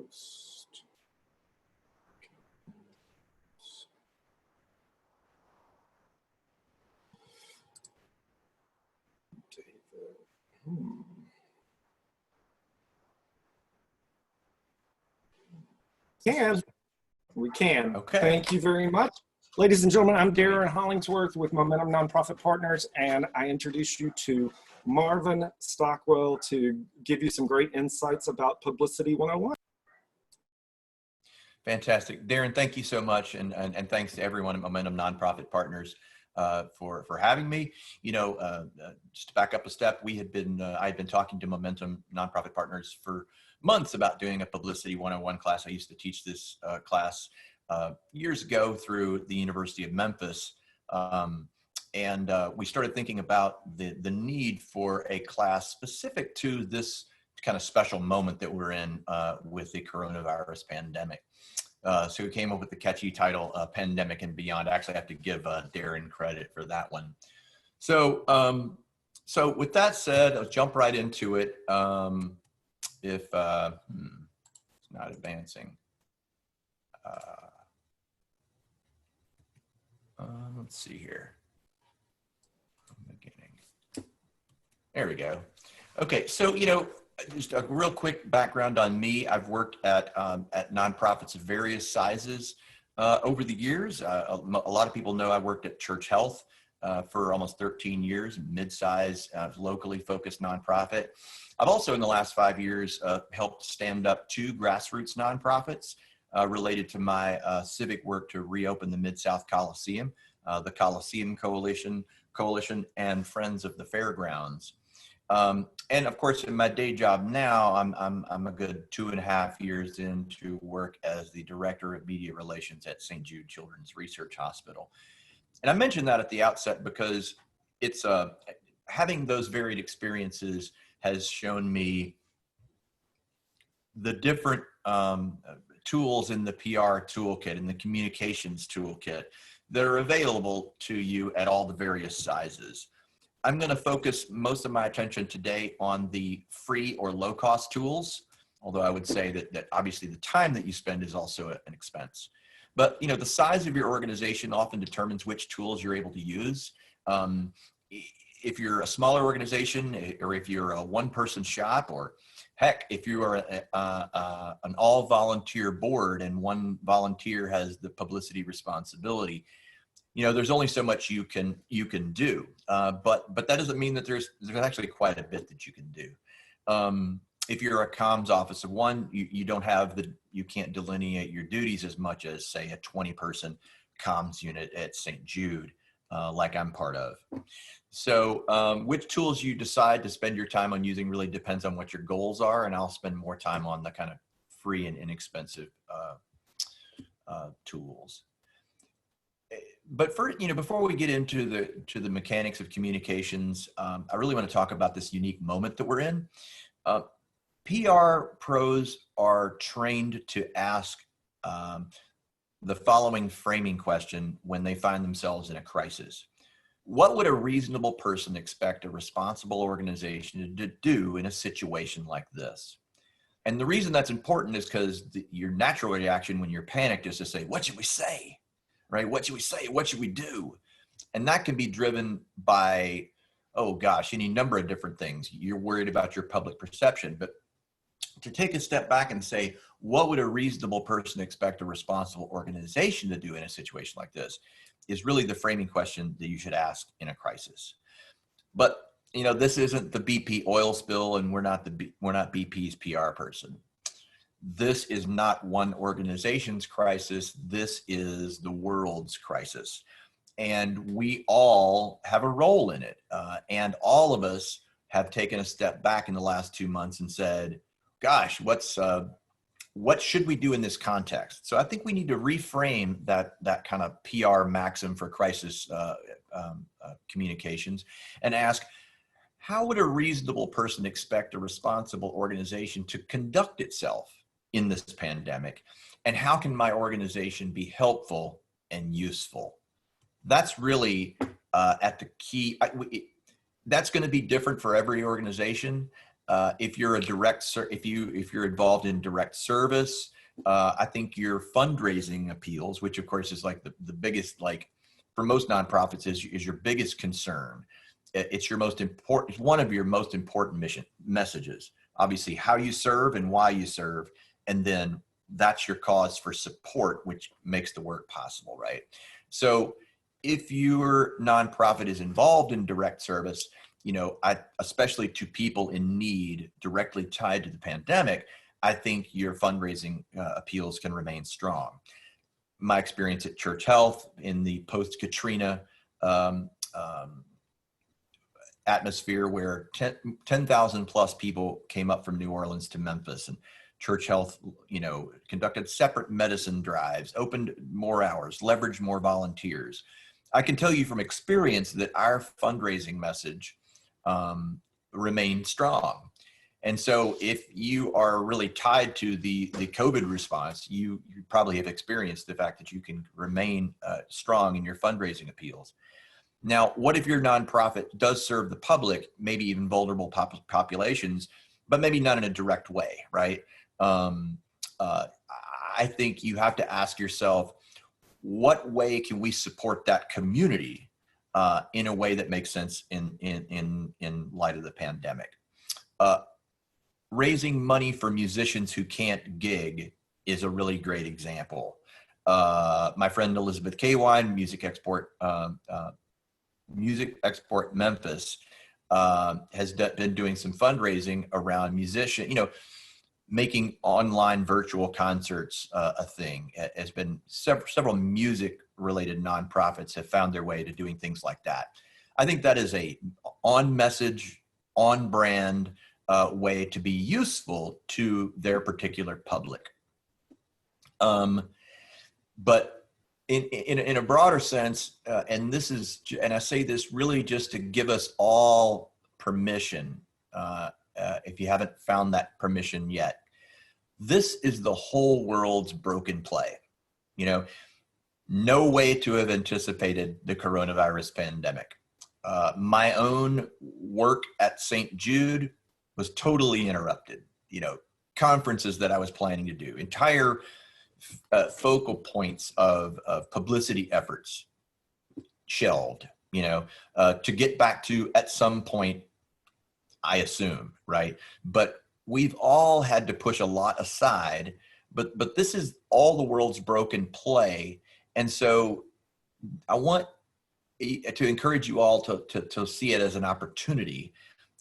host. David. We can. Okay. Thank you very much. Ladies and gentlemen, I'm Darren Hollingsworth with Momentum Nonprofit Partners, and I introduce you to Marvin Stockwell to give you some great insights about Publicity 101. Fantastic. Darren, thank you so much. And thanks to everyone at Momentum Nonprofit Partners for having me. You know, just to back up a step, I had been talking to Momentum Nonprofit Partners for months about doing a Publicity 101 class. I used to teach this class years ago through the University of Memphis. And we started thinking about the need for a class specific to this kind of special moment that we're in with the coronavirus pandemic. So we came up with the catchy title, Pandemic and Beyond. I actually have to give Darren credit for that one. So, so with that said, let's jump right into it. It's not advancing. Let's see here. Beginning. There we go. Okay, so you know, just a real quick background on me. I've worked at nonprofits of various sizes over the years. A lot of people know I worked at Church Health for almost 13 years, mid-size, locally focused nonprofit. I've also, in the last 5 years, helped stand up 2 grassroots nonprofits related to my civic work to reopen the Mid-South Coliseum, the Coliseum Coalition, and Friends of the Fairgrounds. And of course, in my day job now, I'm a good 2.5 years into work as the Director of Media Relations at St. Jude Children's Research Hospital. And I mentioned that at the outset because it's having those varied experiences has shown me the different tools in the PR toolkit and the communications toolkit that are available to you at all the various sizes. I'm going to focus most of my attention today on the free or low-cost tools, although I would say that obviously the time that you spend is also an expense. But you know, the size of your organization often determines which tools you're able to use. If you're a smaller organization, or if you're a one-person shop, or heck, if you are an all-volunteer board and one volunteer has the publicity responsibility, you know, there's only so much you can do. But that doesn't mean that there's actually quite a bit that you can do. If you're a comms office of one, you can't delineate your duties as much as, say, a 20-person comms unit at St. Jude, like I'm part of. So which tools you decide to spend your time on using really depends on what your goals are, and I'll spend more time on the kind of free and inexpensive tools. But before we get into the mechanics of communications, I really want to talk about this unique moment that we're in. PR pros are trained to ask the following framing question when they find themselves in a crisis. What would a reasonable person expect a responsible organization to do in a situation like this? And the reason that's important is because your natural reaction when you're panicked is to say, what should we say? Right? What should we say? What should we do? And that can be driven by, oh gosh, any number of different things. You're worried about your public perception, but to take a step back and say, what would a reasonable person expect a responsible organization to do in a situation like this is really the framing question that you should ask in a crisis. But, you know, this isn't the BP oil spill, and we're not BP's PR person. This is not one organization's crisis. This is the world's crisis. And we all have a role in it. And all of us have taken a step back in the last 2 months and said, gosh, what should we do in this context? So I think we need to reframe that kind of PR maxim for crisis communications and ask, how would a reasonable person expect a responsible organization to conduct itself in this pandemic? And how can my organization be helpful and useful? That's really at the key. That's going to be different for every organization. If you're if you're involved in direct service, I think your fundraising appeals, which of course is like the biggest, like for most nonprofits is your biggest concern. It's your most important, one of your most important messages. Obviously, how you serve and why you serve, and then that's your cause for support, which makes the work possible, right? So if your nonprofit is involved in direct service, especially to people in need directly tied to the pandemic, I think your fundraising appeals can remain strong. My experience at Church Health in the post-Katrina atmosphere, where 10,000 plus people came up from New Orleans to Memphis, and Church Health, conducted separate medicine drives, opened more hours, leveraged more volunteers. I can tell you from experience that our fundraising message remained strong. And so if you are really tied to the COVID response, you probably have experienced the fact that you can remain strong in your fundraising appeals. Now, what if your nonprofit does serve the public, maybe even vulnerable populations, but maybe not in a direct way, right? I think you have to ask yourself, what way can we support that community in a way that makes sense in light of the pandemic? Raising money for musicians who can't gig is a really great example. My friend Elizabeth Kawine, Music Export Memphis, has been doing some fundraising around making online virtual concerts a thing. Has been several music related nonprofits have found their way to doing things like that. I think that is a on message, on brand way to be useful to their particular public. But in a broader sense, and I say this really just to give us all permission, if you haven't found that permission yet, this is the whole world's broken play. No way to have anticipated the coronavirus pandemic. My own work at St. Jude was totally interrupted. Conferences that I was planning to do, entire focal points of publicity efforts shelved, to get back to at some point, I assume, right? But we've all had to push a lot aside, but this is all the world's broken play. And so I want to encourage you all to see it as an opportunity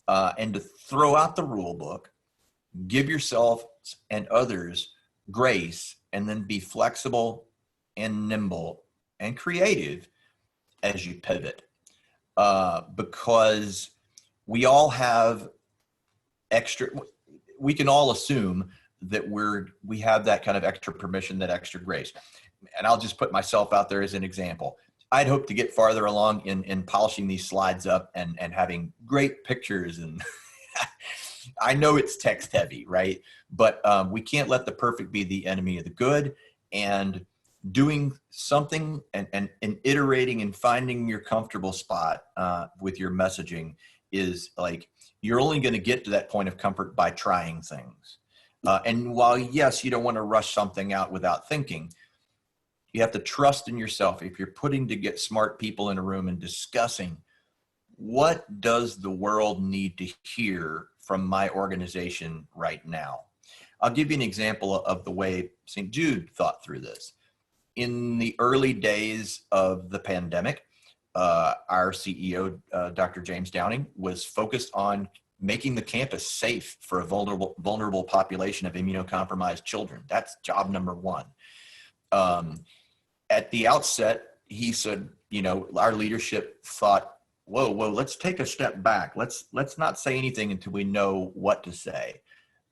and to throw out the rule book, give yourself and others grace, and then be flexible and nimble and creative as you pivot. Because we all have we can all assume that we have that kind of extra permission, that extra grace. And I'll just put myself out there as an example. I'd hope to get farther along in polishing these slides up and having great pictures. And I know it's text heavy, right? But we can't let the perfect be the enemy of the good. And doing something and iterating and finding your comfortable spot with your messaging is like, you're only going to get to that point of comfort by trying things. And while, yes, you don't want to rush something out without thinking, you have to trust in yourself. If you're putting to get smart people in a room and discussing, what does the world need to hear from my organization right now? I'll give you an example of the way St. Jude thought through this. In the early days of the pandemic, our CEO, Dr. James Downing, was focused on making the campus safe for a vulnerable population of immunocompromised children. That's job number one. At the outset, he said, our leadership thought, whoa, let's take a step back. Let's not say anything until we know what to say.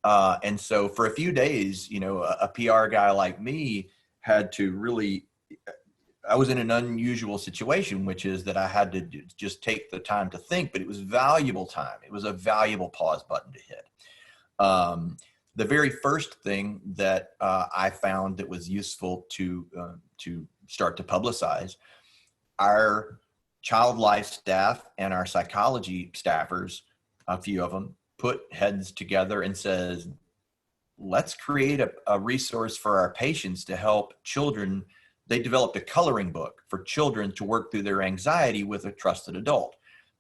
And so for a few days, a PR guy like me had to really, I was in an unusual situation, which is that I had to just take the time to think, but it was valuable time. It was a valuable pause button to hit. The very first thing that I found that was useful to start to publicize, our child life staff and our psychology staffers, a few of them, put heads together and says, let's create a resource for our patients to help children. They developed a coloring book for children to work through their anxiety with a trusted adult.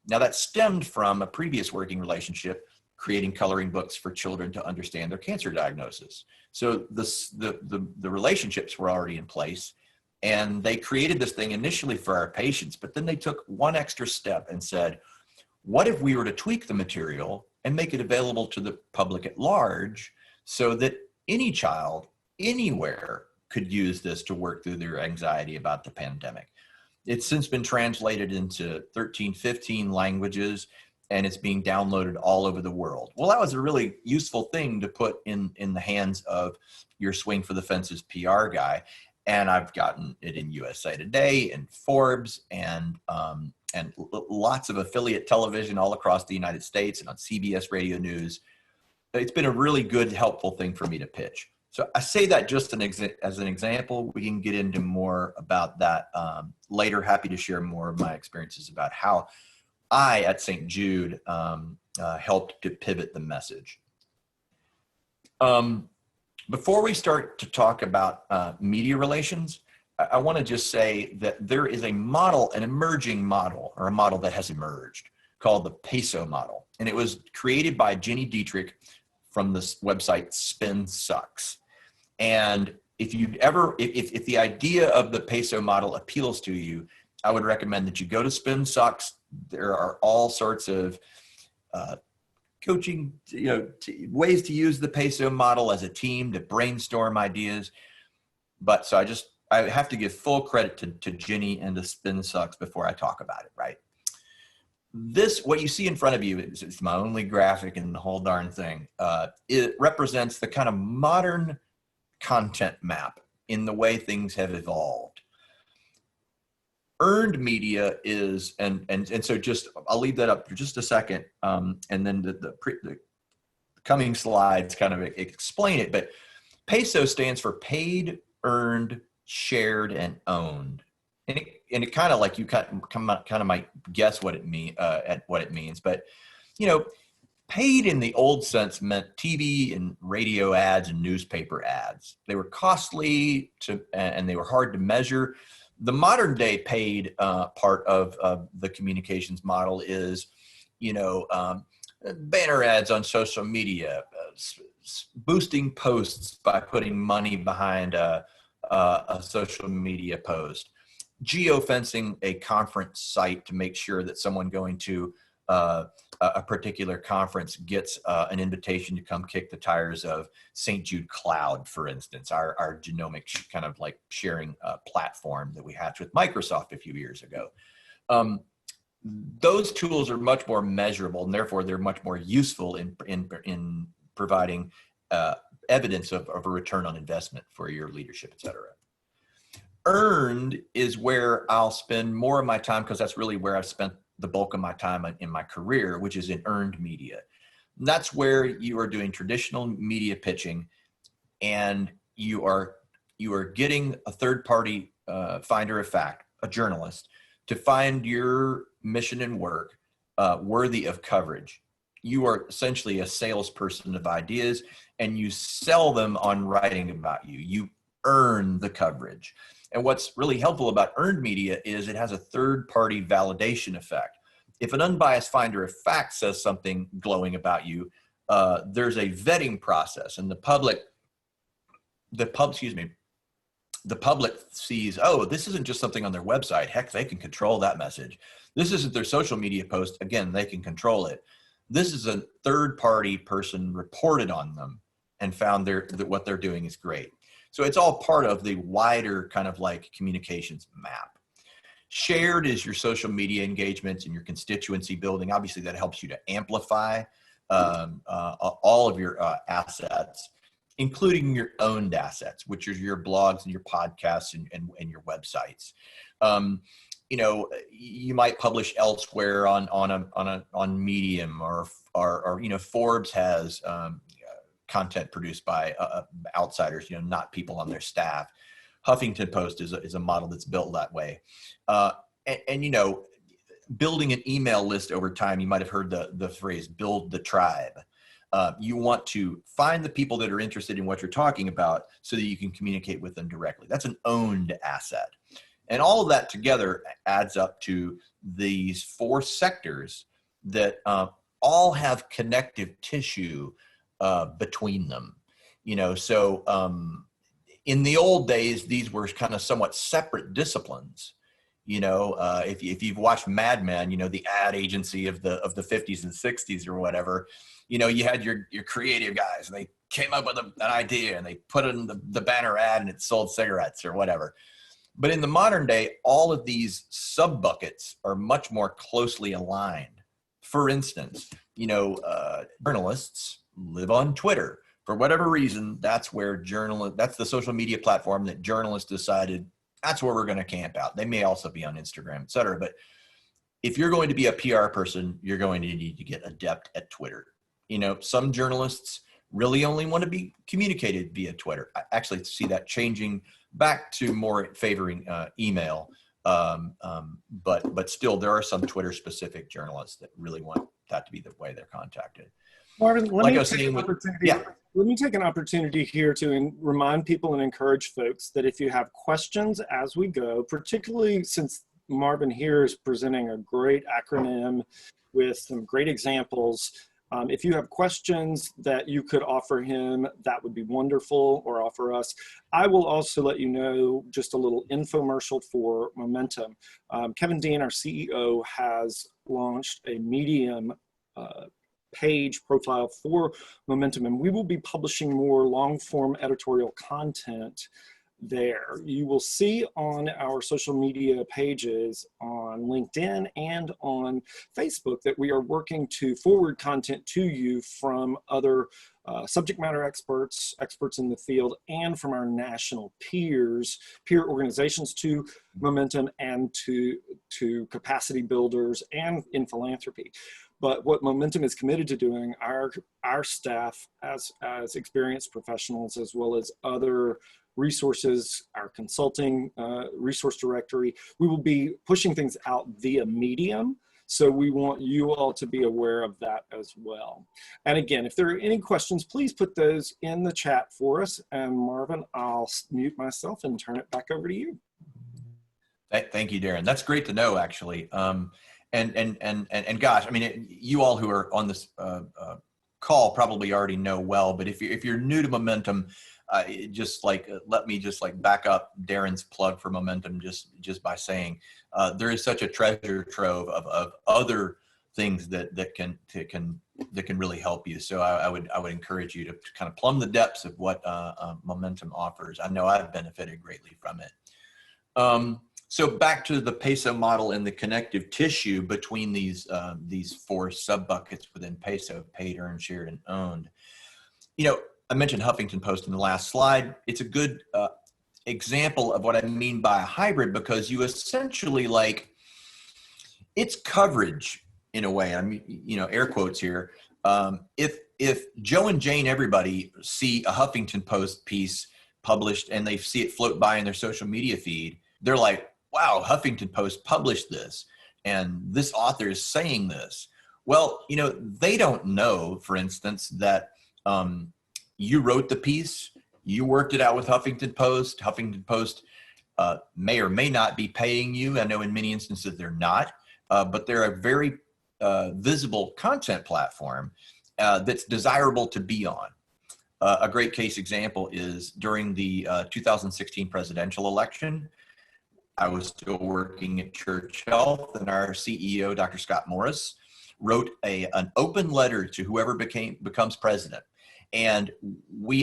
Now that stemmed from a previous working relationship, creating coloring books for children to understand their cancer diagnosis. So the relationships were already in place, and they created this thing initially for our patients, but then they took one extra step and said, what if we were to tweak the material and make it available to the public at large so that any child anywhere could use this to work through their anxiety about the pandemic? It's since been translated into 13, 15 languages, and it's being downloaded all over the world. Well, that was a really useful thing to put in the hands of your Swing for the Fences PR guy. And I've gotten it in USA Today and Forbes and lots of affiliate television all across the United States and on CBS Radio News. It's been a really good, helpful thing for me to pitch. So I say that just as an example. We can get into more about that later. Happy to share more of my experiences about how I at St. Jude helped to pivot the message. Before we start to talk about media relations, I want to just say that there is a model, an emerging model, or a model that has emerged called the PESO model. And it was created by Jenny Dietrich from this website Spin Sucks. And if the idea of the PESO model appeals to you, I would recommend that you go to Spin Sucks. There are all sorts of coaching, ways to use the PESO model as a team to brainstorm ideas. But so I have to give full credit to Jenny and to Spin Sucks before I talk about it, right? What you see in front of you is my only graphic in the whole darn thing. It represents the kind of modern content map in the way things have evolved. Earned media is, and so just, I'll leave that up for just a second, and then the coming slides kind of explain it, but PESO stands for paid, earned, shared, and owned. And it kind of like you kind of might guess what it means, but paid in the old sense meant TV and radio ads and newspaper ads. They were costly and they were hard to measure. The modern day paid part of the communications model is, banner ads on social media, boosting posts by putting money behind a social media post, geofencing a conference site to make sure that someone going to a particular conference gets an invitation to come kick the tires of St. Jude Cloud, for instance, our genomic kind of like sharing platform that we hatched with Microsoft a few years ago. Those tools are much more measurable, and therefore they're much more useful in providing evidence of a return on investment for your leadership, et cetera. Earned is where I'll spend more of my time, because that's really where I've spent the bulk of my time in my career, which is in earned media. And that's where you are doing traditional media pitching, and you are getting a third party finder of fact, a journalist, to find your mission and work worthy of coverage. You are essentially a salesperson of ideas, and you sell them on writing about you. You earn the coverage. And what's really helpful about earned media is it has a third-party validation effect. If an unbiased finder of fact says something glowing about you, there's a vetting process, and the public sees, oh, this isn't just something on their website. Heck, they can control that message. This isn't their social media post. Again, they can control it. This is a third-party person reported on them and found that what they're doing is great. So it's all part of the wider kind of like communications map. Shared is your social media engagements and your constituency building. Obviously, that helps you to amplify all of your assets, including your owned assets, which is your blogs and your podcasts and your websites. You might publish elsewhere on Medium or Forbes has content produced by outsiders, not people on their staff. Huffington Post is a model that's built that way. building an email list over time, you might have heard the phrase build the tribe. You want to find the people that are interested in what you're talking about so that you can communicate with them directly. That's an owned asset. And all of that together adds up to these 4 sectors that all have connective tissue between them. So in the old days, these were kind of somewhat separate disciplines. If you've watched Mad Men, the ad agency of the 50s and 60s or whatever, you had your creative guys, and they came up with an idea and they put it in the banner ad and it sold cigarettes or whatever. But in the modern day, all of these sub buckets are much more closely aligned. For instance, journalists live on Twitter. For whatever reason, that's the social media platform that journalists decided that's where we're going to camp out. They may also be on Instagram, et cetera. But if you're going to be a PR person, you're going to need to get adept at Twitter. Some journalists really only want to be communicated via Twitter. I actually see that changing back to more favoring email. But still, there are some Twitter specific journalists that really want that to be the way they're contacted. Marvin, let me take an opportunity here to remind people and encourage folks that if you have questions as we go, particularly since Marvin here is presenting a great acronym with some great examples, if you have questions that you could offer him, that would be wonderful, or offer us. I will also let you know just a little infomercial for Momentum. Kevin Dean, our CEO, has launched a Medium page profile for Momentum, and we will be publishing more long-form editorial content there. You will see on our social media pages on LinkedIn and on Facebook that we are working to forward content to you from other subject matter experts in the field, and from our national peer organizations to Momentum, and to capacity builders and in philanthropy. But what Momentum is committed to doing, our staff as experienced professionals, as well as other resources, our consulting resource directory, we will be pushing things out via Medium. So we want you all to be aware of that as well. And again, if there are any questions, please put those in the chat for us. And Marvin, I'll mute myself and turn it back over to you. Thank you, Darren. That's great to know, actually. And gosh, I mean, you all who are on this call probably already know well, but if you're new to Momentum, let me back up Darren's plug for Momentum just by saying there is such a treasure trove of other things that can really help you. So I would encourage you to kind of plumb the depths of what Momentum offers. I know I've benefited greatly from it. So back to the PESO model and the connective tissue between these 4 sub buckets within PESO: paid, earned, shared, and owned. I mentioned Huffington Post in the last slide. It's a good example of what I mean by a hybrid, because you essentially it's coverage in a way. I mean, air quotes here. If Joe and Jane, everybody see a Huffington Post piece published and they see it float by in their social media feed, they're like, wow, Huffington Post published this, and this author is saying this. Well, they don't know, for instance, that you wrote the piece, you worked it out with Huffington Post. Huffington Post may or may not be paying you. I know in many instances they're not, but they're a very visible content platform that's desirable to be on. A great case example is during the 2016 presidential election. I was still working at Church Health, and our CEO, Dr. Scott Morris, wrote an open letter to whoever becomes president. And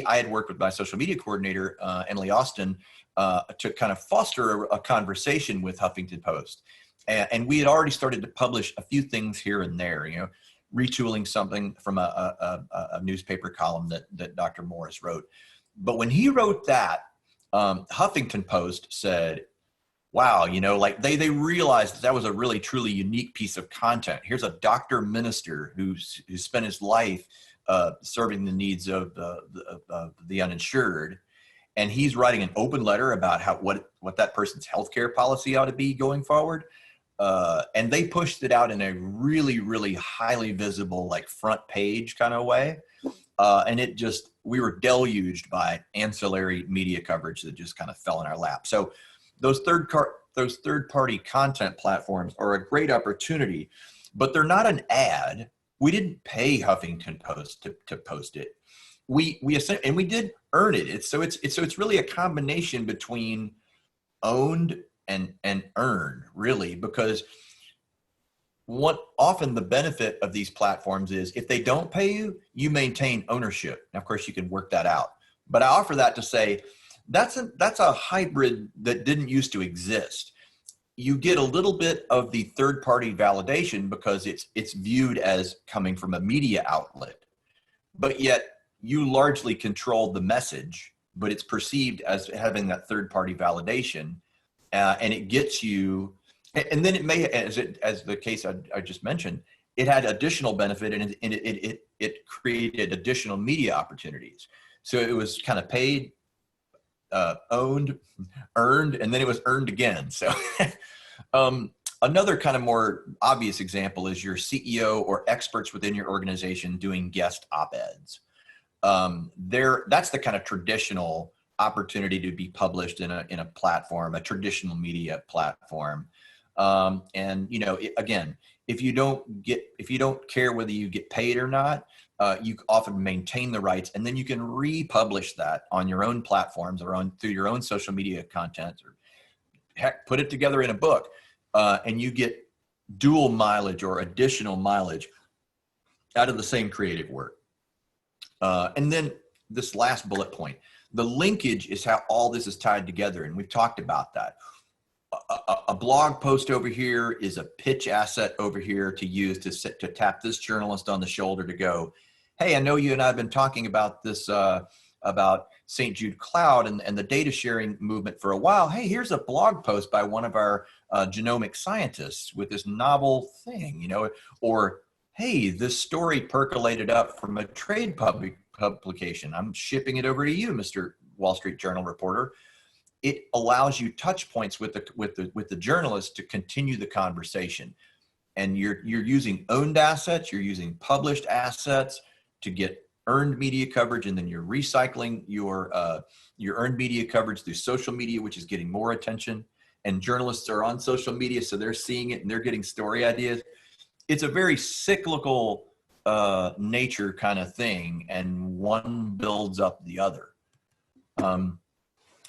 I had worked with my social media coordinator, Emily Austin, to kind of foster a conversation with Huffington Post. And we had already started to publish a few things here and there, retooling something from a newspaper column that Dr. Morris wrote. But when he wrote that, Huffington Post said, wow, they realized that was a really, truly unique piece of content. Here's a doctor minister who spent his life serving the needs of the uninsured. And he's writing an open letter about what that person's healthcare policy ought to be going forward. And they pushed it out in a really, really highly visible, like front page kind of way. And we were deluged by ancillary media coverage that just kind of fell in our lap. So those third-party content platforms are a great opportunity, but they're not an ad. We didn't pay Huffington Post to post it. We did earn it. So it's really a combination between owned and earned, really, because often the benefit of these platforms is if they don't pay you, you maintain ownership. Now, of course, you can work that out. But I offer that to say that's a hybrid that didn't used to exist. You get a little bit of the third-party validation because it's viewed as coming from a media outlet, but yet you largely control the message, but it's perceived as having that third-party validation, and it gets you. And then it may, as the case I just mentioned, it had additional benefit, and it created additional media opportunities. So it was kind of paid, owned, earned, and then it was earned again. So another kind of more obvious example is your CEO or experts within your organization doing guest op-eds. That's the kind of traditional opportunity to be published in a platform, a traditional media platform. And again, if you don't care whether you get paid or not, you often maintain the rights, and then you can republish that on your own platforms or through your own social media content, or heck, put it together in a book, and you get dual mileage or additional mileage out of the same creative work. And then this last bullet point, the linkage is how all this is tied together, and we've talked about that. A blog post over here is a pitch asset over here to use to tap this journalist on the shoulder to go, hey, I know you and I have been talking about this, about St. Jude Cloud and the data sharing movement for a while. Hey, here's a blog post by one of our genomic scientists with this novel thing, or hey, this story percolated up from a trade publication. I'm shipping it over to you, Mr. Wall Street Journal reporter. It allows you touch points with the journalist to continue the conversation. And you're using owned assets, you're using published assets to get earned media coverage, and then you're recycling your earned media coverage through social media, which is getting more attention. And journalists are on social media, so they're seeing it and they're getting story ideas. It's a very cyclical nature kind of thing, and one builds up the other.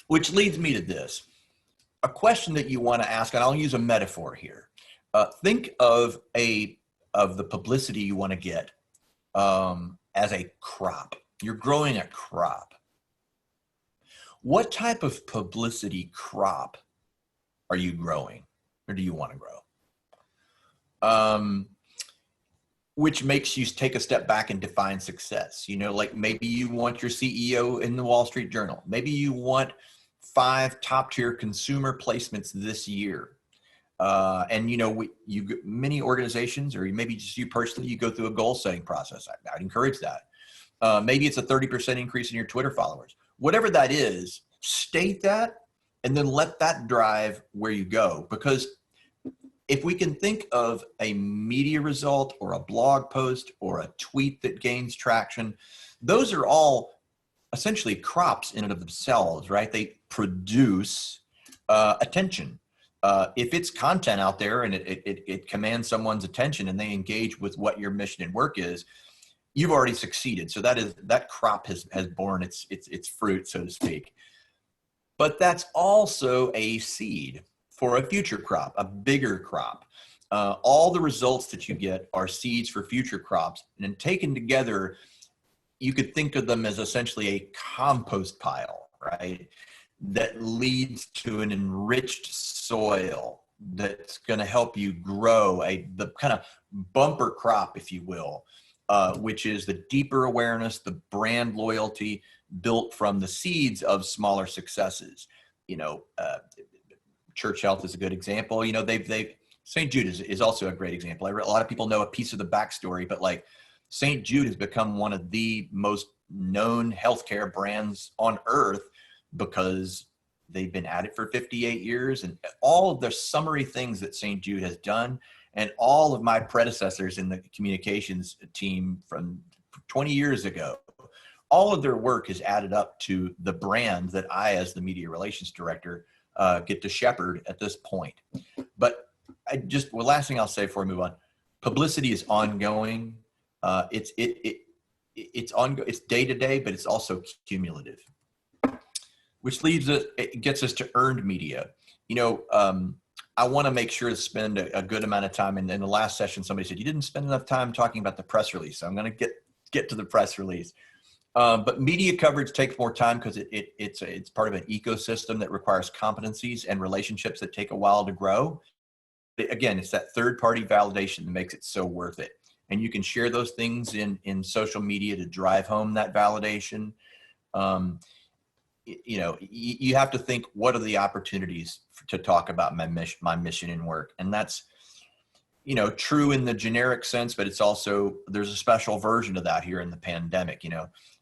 Which leads me to this, a question that you want to ask, and I'll use a metaphor here. Think of the publicity you want to get as a crop. You're growing a crop. What type of publicity crop are you growing, or do you want to grow? Which makes you take a step back and define success. Like maybe you want your CEO in the Wall Street Journal. Maybe you want 5 top-tier consumer placements this year. And many organizations, or maybe just you personally, you go through a goal-setting process. I'd encourage that. Maybe it's a 30% increase in your Twitter followers. Whatever that is, state that, and then let that drive where you go. Because if we can think of a media result or a blog post or a tweet that gains traction, those are all essentially crops in and of themselves, right? They produce attention. If it's content out there and it commands someone's attention and they engage with what your mission and work is, you've already succeeded. So that crop has borne its fruit, so to speak. But that's also a seed for a future crop, a bigger crop. All the results that you get are seeds for future crops, and then taken together, you could think of them as essentially a compost pile, right? That leads to an enriched soil that's going to help you grow the kind of bumper crop, if you will, which is the deeper awareness, the brand loyalty built from the seeds of smaller successes. Church Health is a good example. St. Jude is also a great example. A lot of people know a piece of the backstory, but like St. Jude has become one of the most known healthcare brands on earth because they've been at it for 58 years, and all of the summary things that St. Jude has done, and all of my predecessors in the communications team from 20 years ago, all of their work has added up to the brand that I, as the media relations director, get to shepherd at this point. But last thing I'll say before we move on, publicity is ongoing. It's day to day, but it's also cumulative, which it gets us to earned media. I want to make sure to spend a good amount of time. And in the last session, somebody said, you didn't spend enough time talking about the press release. So I'm going to get to the press release. But media coverage takes more time because it's part of an ecosystem that requires competencies and relationships that take a while to grow. Again, it's that third-party validation that makes it so worth it. And you can share those things in social media to drive home that validation. You have to think, what are the opportunities to talk about my mission and work? And that's, true in the generic sense, but it's also, there's a special version of that here in the pandemic,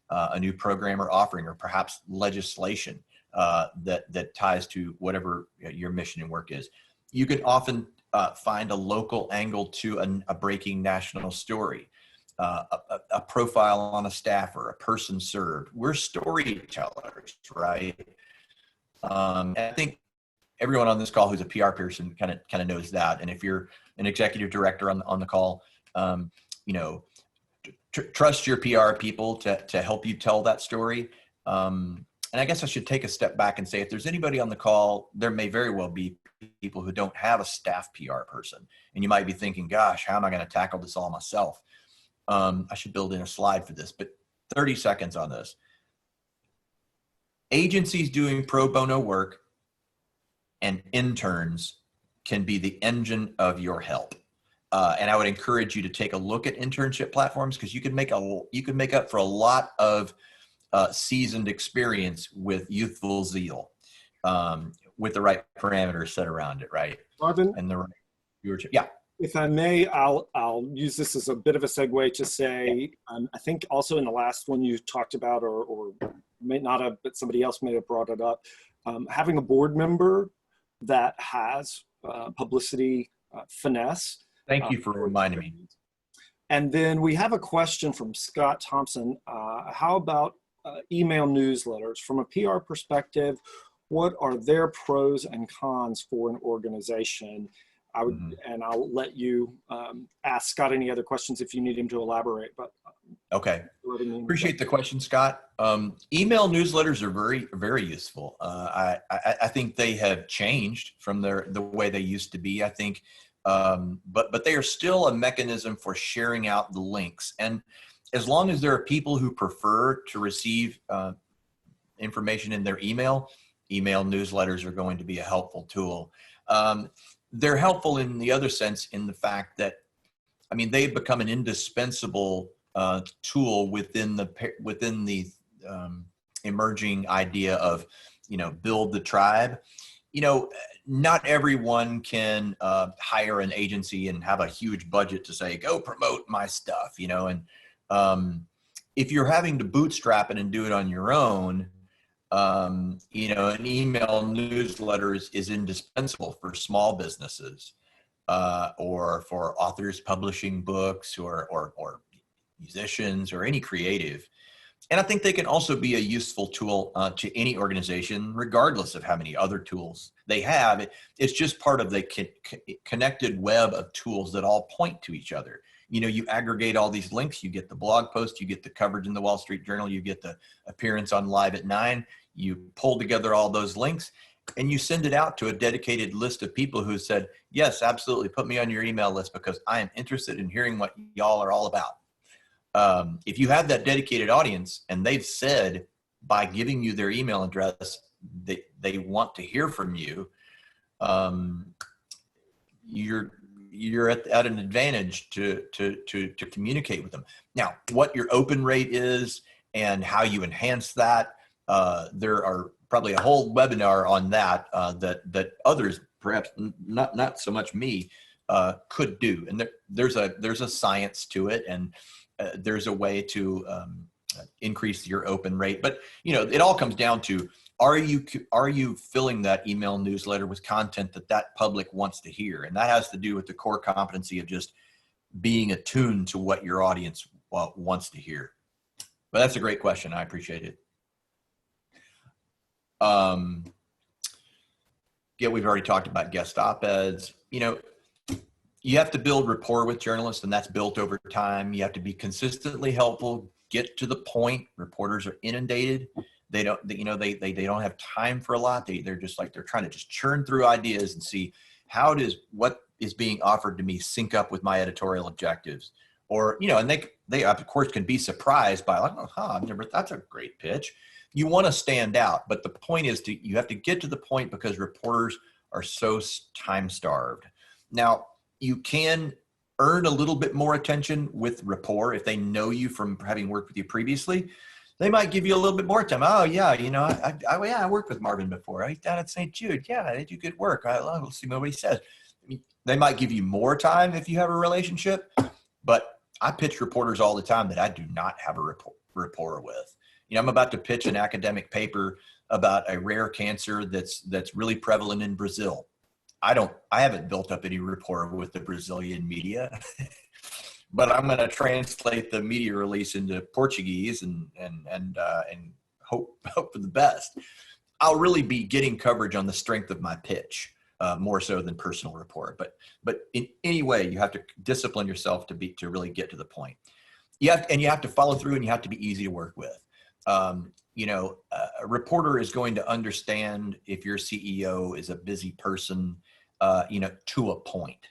a new program or offering, or perhaps legislation that ties to whatever your mission and work is. You can often find a local angle to a breaking national story. A profile on a staffer, a person served. We're storytellers, right? I think everyone on this call who's a PR person kind of knows that. And if you're an executive director on the call, trust your PR people to help you tell that story. And I guess I should take a step back and say, if there's anybody on the call, there may very well be people who don't have a staff PR person. And you might be thinking, gosh, how am I going to tackle this all myself? I should build in a slide for this, but 30 seconds on this. Agencies doing pro bono work and interns can be the engine of your help. And I would encourage you to take a look at internship platforms, because you can make up for a lot of seasoned experience with youthful zeal, with the right parameters set around it, right? Marvin? And the right viewership. Yeah. If I may, I'll use this as a bit of a segue to say, I think also in the last one you talked about, or may not have, but somebody else may have brought it up, having a board member that has publicity finesse. Thank you for reminding me. And then we have a question from Scott Thompson. How about email newsletters? From a PR perspective, what are their pros and cons for an organization? I would, and I'll let you ask Scott any other questions if you need him to elaborate. But okay, appreciate the question, Scott. Email newsletters are very, very useful. I think they have changed from the way they used to be. I think, but they are still a mechanism for sharing out the links. And as long as there are people who prefer to receive information in their email newsletters are going to be a helpful tool. They're helpful in the other sense, in the fact that, they've become an indispensable tool within the emerging idea of, build the tribe. Not everyone can hire an agency and have a huge budget to say, go promote my stuff, and if you're having to bootstrap it and do it on your own, an email newsletter is indispensable for small businesses, or for authors publishing books, or musicians, or any creative. And I think they can also be a useful tool to any organization, regardless of how many other tools they have. It's just part of the connected web of tools that all point to each other. You aggregate all these links, you get the blog post, you get the coverage in the Wall Street Journal, you get the appearance on Live at 9, you pull together all those links, and you send it out to a dedicated list of people who said, yes, absolutely, put me on your email list because I am interested in hearing what y'all are all about. If you have that dedicated audience and they've said by giving you their email address that they want to hear from you, you're at an advantage to communicate with them. Now, what your open rate is and how you enhance that, there are probably a whole webinar on that that others, perhaps not so much me, could do. And there's a science to it, and there's a way to increase your open rate. But, you know, it all comes down to, are you filling that email newsletter with content that public wants to hear? And that has to do with the core competency of just being attuned to what your audience wants to hear. But that's a great question. I appreciate it. Yeah, we've already talked about guest op-eds. You know, you have to build rapport with journalists, and that's built over time. You have to be consistently helpful, get to the point. Reporters are inundated. They don't, you know, they don't have time for a lot. They're just like, they're trying to just churn through ideas and see how does what is being offered to me sync up with my editorial objectives. Or, you know, and they of course can be surprised by like, oh, that's a great pitch. You want to stand out, but the point is you have to get to the point because reporters are so time starved. Now, you can earn a little bit more attention with rapport if they know you from having worked with you previously. They might give you a little bit more time. Oh yeah, you know, I worked with Marvin before. I was down at St. Jude. Yeah, they do good work. We'll see what he says. I mean, they might give you more time if you have a relationship, but I pitch reporters all the time that I do not have a rapport with. You know, I'm about to pitch an academic paper about a rare cancer that's really prevalent in Brazil. I haven't built up any rapport with the Brazilian media, but I'm going to translate the media release into Portuguese and hope for the best. I'll really be getting coverage on the strength of my pitch, more so than personal rapport. But in any way, you have to discipline yourself to really get to the point. You have to follow through, and you have to be easy to work with. You know, a reporter is going to understand if your CEO is a busy person, you know, to a point.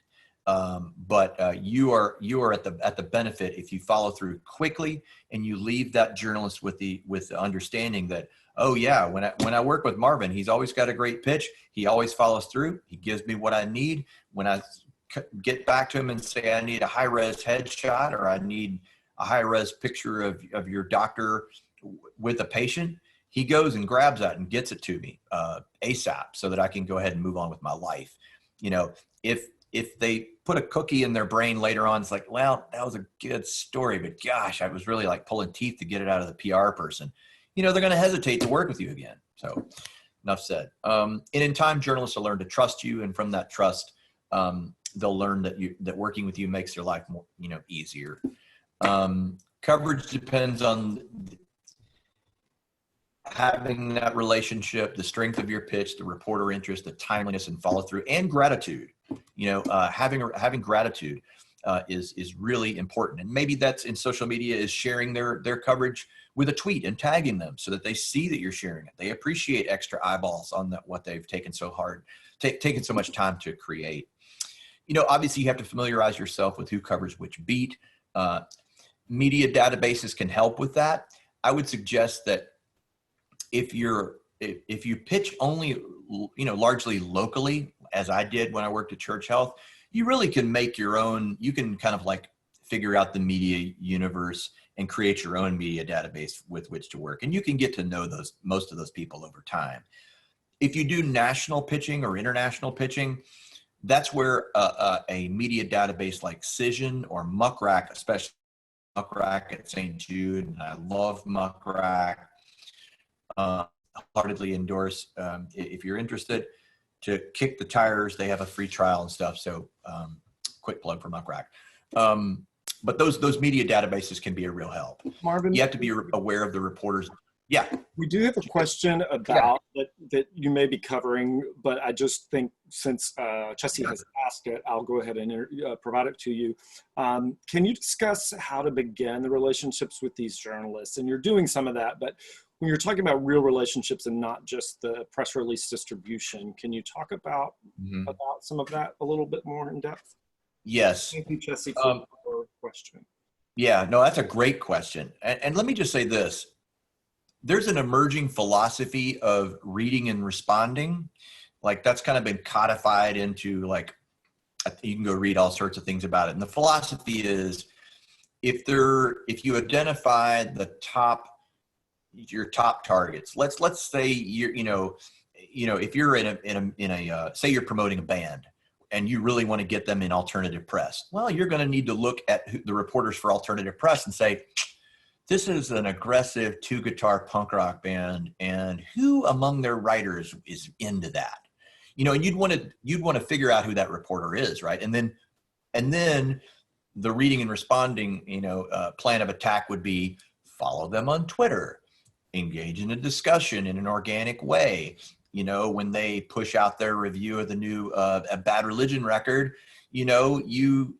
But you are at the benefit if you follow through quickly and you leave that journalist with the understanding that, oh yeah, when I work with Marvin, he's always got a great pitch. He always follows through. He gives me what I need. When I get back to him and say I need a high-res headshot or I need a high-res picture of your doctor with a patient, he goes and grabs that and gets it to me ASAP so that I can go ahead and move on with my life. You know, if they put a cookie in their brain later on, it's like, well, that was a good story, but gosh, I was really like pulling teeth to get it out of the PR person. You know, they're going to hesitate to work with you again. So enough said. And in time, journalists will learn to trust you. And from that trust, they'll learn that working with you makes their life more, you know, easier. Coverage depends on having that relationship, the strength of your pitch, the reporter interest, the timeliness and follow through, and gratitude. You know, having gratitude is really important. And maybe that's in social media is sharing their coverage with a tweet and tagging them so that they see that you're sharing it. They appreciate extra eyeballs on what they've taken so much time to create. You know, obviously you have to familiarize yourself with who covers which beat. Media databases can help with that. I would suggest that if you pitch only, you know, largely locally, as I did when I worked at Church Health, you really can make your own, you can kind of like figure out the media universe and create your own media database with which to work. And you can get to know most of those people over time. If you do national pitching or international pitching, that's where a media database like Cision or Muckrack, especially Muckrack at St. Jude, and I love Muckrack, heartedly endorse if you're interested to kick the tires. They have a free trial and stuff. So quick plug for Muckrack. But those media databases can be a real help. Marvin, you have to be aware of the reporters. Yeah. We do have a question about that you may be covering, but I just think since Chessie has asked it, I'll go ahead and provide it to you. Can you discuss how to begin the relationships with these journalists? And you're doing some of that, but when you're talking about real relationships and not just the press release distribution, can you talk about some of that a little bit more in depth? Yes. Thank you, Chessie, for your question. Yeah, no, that's a great question. And let me just say this. There's an emerging philosophy of reading and responding. Like that's kind of been codified into like, you can go read all sorts of things about it. And the philosophy is if you identify your top targets, let's say if you're in a say you're promoting a band and you really want to get them in alternative press, well, you're going to need to look at the reporters for alternative press and say, this is an aggressive 2-guitar punk rock band, and who among their writers is into that? You know, and you'd want to figure out who that reporter is, right? And then the reading and responding, plan of attack would be follow them on Twitter, engage in a discussion in an organic way. You know, when they push out their review of the new A Bad Religion record, you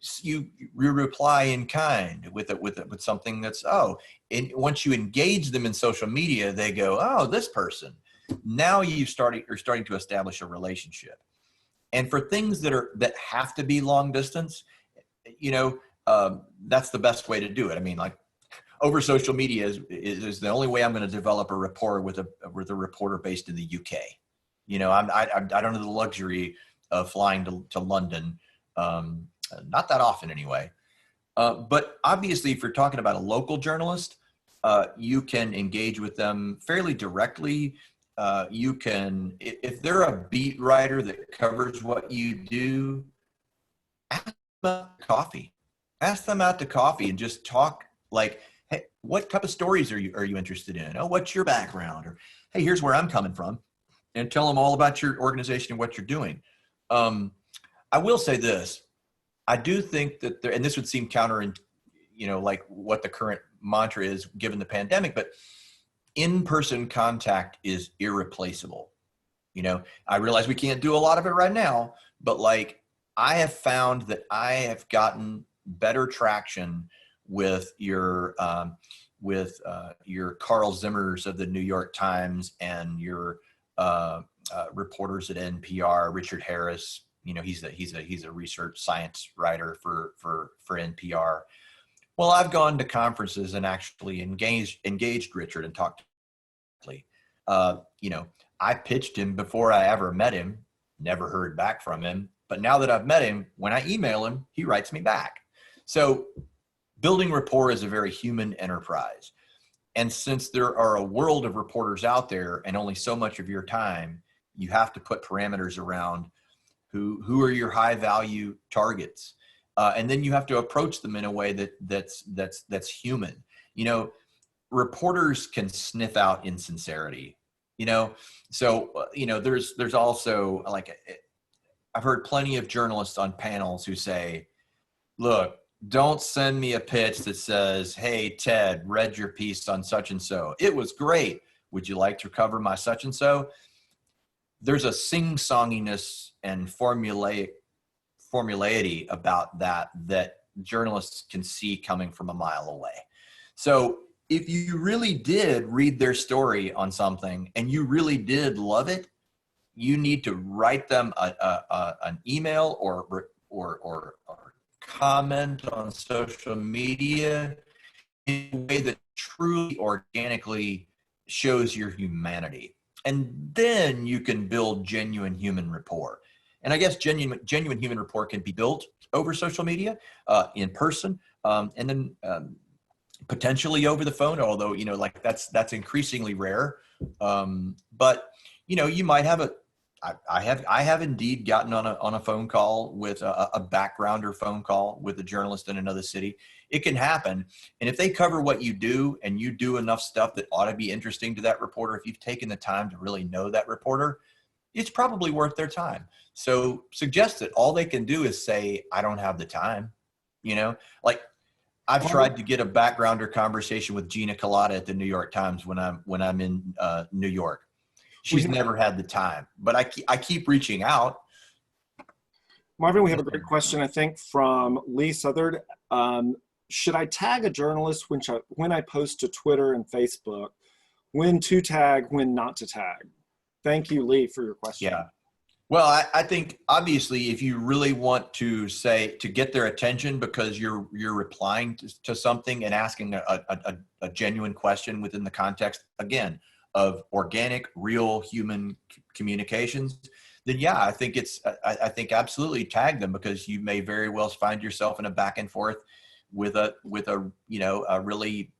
reply in kind with something that's, and once you engage them in social media, they go, oh, this person. Now you're starting to establish a relationship. And for things that have to be long distance, that's the best way to do it. I mean, like over social media is the only way I'm going to develop a rapport with a reporter based in the UK. I don't have the luxury of flying to London. Not that often anyway. But obviously, if you're talking about a local journalist, you can engage with them fairly directly. You can, if they're a beat writer that covers what you do, ask them out to coffee. Ask them out to coffee and just talk like, hey, what type of stories are you interested in? Oh, what's your background? Or, hey, here's where I'm coming from. And tell them all about your organization and what you're doing. I will say this. I do think that and this would seem counter, like what the current mantra is given the pandemic, but in-person contact is irreplaceable. I realize we can't do a lot of it right now, but like I have found that I have gotten better traction with your Carl Zimmers of the New York Times and your reporters at NPR, Richard Harris. He's a research science writer for NPR. Well, I've gone to conferences and actually engaged Richard and talked to him. I pitched him before I ever met him, never heard back from him. But now that I've met him, when I email him, he writes me back. So building rapport is a very human enterprise. And since there are a world of reporters out there and only so much of your time, you have to put parameters around who are your high value targets. And then you have to approach them in a way that's human. Reporters can sniff out insincerity, so, there's also like, I've heard plenty of journalists on panels who say, look, don't send me a pitch that says, hey, Ted, read your piece on such and so. It was great. Would you like to cover my such and so? There's a sing-songiness and formulaity about that journalists can see coming from a mile away. So if you really did read their story on something and you really did love it, you need to write them an email or comment on social media in a way that truly organically shows your humanity. And then you can build genuine human rapport. And I guess genuine human rapport can be built over social media, in person, and then potentially over the phone, although, like that's increasingly rare. But, you might have I have indeed gotten on a phone call with a backgrounder phone call with a journalist in another city. It can happen. And if they cover what you do and you do enough stuff that ought to be interesting to that reporter, if you've taken the time to really know that reporter, it's probably worth their time. So suggest that all they can do is say, I don't have the time. Like I've tried to get a backgrounder conversation with Gina Colada at the New York Times when I'm in New York. She's never had the time, but I keep reaching out. Marvin, we have a great question, I think, from Lee Southard. Should I tag a journalist when I post to Twitter and Facebook? When to tag, when not to tag? Thank you, Lee, for your question. Yeah. Well, I think obviously if you really want to get their attention because you're replying to something and asking a genuine question within the context, again, of organic, real human communications, then yeah, I think I think absolutely tag them, because you may very well find yourself in a back and forth with a really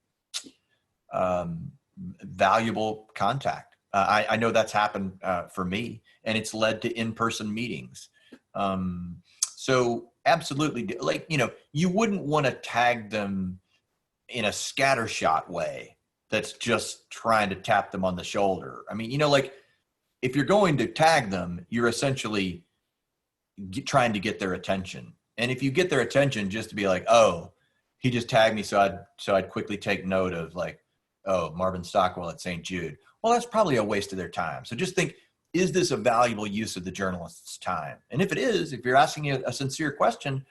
valuable contact. I know that's happened for me, and it's led to in-person meetings. So absolutely, like, you wouldn't want to tag them in a scattershot way that's just trying to tap them on the shoulder. I mean, you know, like if you're going to tag them, you're essentially trying to get their attention. And if you get their attention just to be like, oh, he just tagged me, so I'd quickly take note of like, oh, Marvin Stockwell at St. Jude. Well, that's probably a waste of their time. So just think, is this a valuable use of the journalist's time? And if it is, if you're asking a sincere question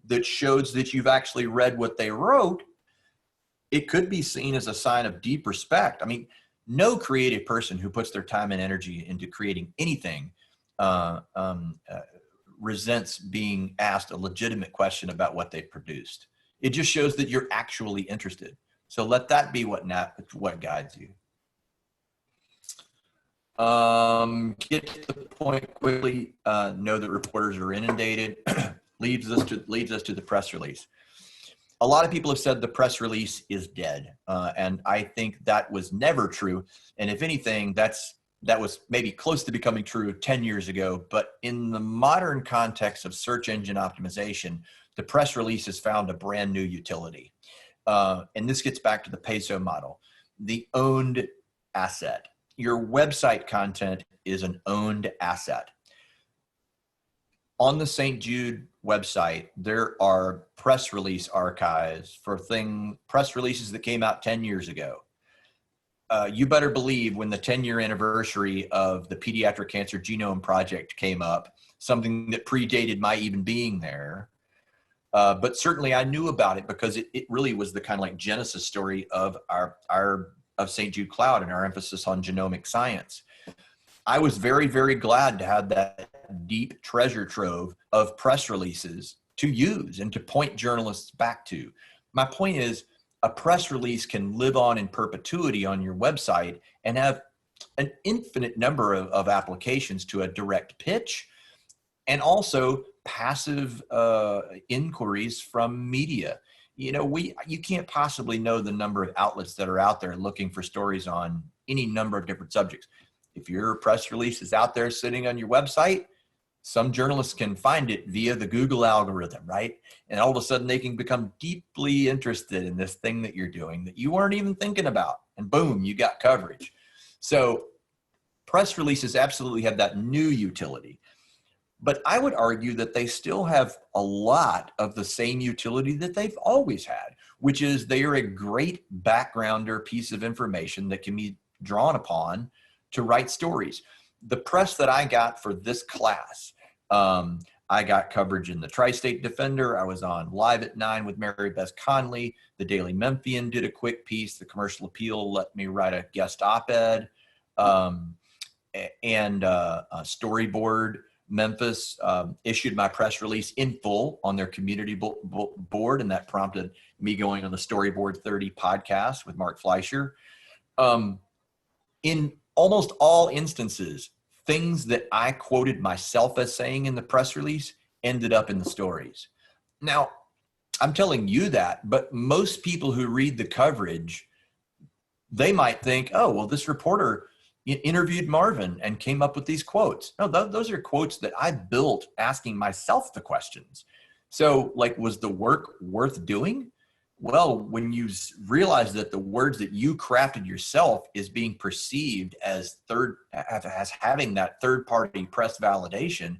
that shows that you've actually read what they wrote, it could be seen as a sign of deep respect. I mean, no creative person who puts their time and energy into creating anything resents being asked a legitimate question about what they've produced. It just shows that you're actually interested. So let that be what guides you. Get to the point quickly. Know that reporters are inundated. leads us to the press release. A lot of people have said the press release is dead, and I think that was never true. And if anything, that was maybe close to becoming true 10 years ago. But in the modern context of search engine optimization, the press release has found a brand new utility. And this gets back to the PESO model, the owned asset. Your website content is an owned asset. On the St. Jude website, there are press release archives for press releases that came out 10 years ago. You better believe when the 10-year anniversary of the Pediatric Cancer Genome Project came up, something that predated my even being there, but certainly I knew about it because it really was the kind of like genesis story of of St. Jude Cloud and our emphasis on genomic science. I was very, very glad to have that deep treasure trove of press releases to use and to point journalists back to. My point is, a press release can live on in perpetuity on your website and have an infinite number of applications to a direct pitch, and also passive inquiries from media. You know, you can't possibly know the number of outlets that are out there looking for stories on any number of different subjects. If your press release is out there sitting on your website, some journalists can find it via the Google algorithm, right? And all of a sudden they can become deeply interested in this thing that you're doing that you weren't even thinking about. And boom, you got coverage. So press releases absolutely have that new utility. But I would argue that they still have a lot of the same utility that they've always had, which is they are a great backgrounder piece of information that can be drawn upon to write stories. The press that I got for this class, I got coverage in the Tri-State Defender. I was on Live at 9 with Mary Beth Conley. The Daily Memphian did a quick piece. The Commercial Appeal let me write a guest op-ed. Storyboard Memphis issued my press release in full on their community board, and that prompted me going on the Storyboard 30 podcast with Mark Fleischer. In almost all instances, things that I quoted myself as saying in the press release ended up in the stories. Now, I'm telling you that, but most people who read the coverage, they might think, oh, well, this reporter interviewed Marvin and came up with these quotes. No, those are quotes that I built asking myself the questions. So, like, was the work worth doing? Well, when you realize that the words that you crafted yourself is being perceived as having that third-party press validation,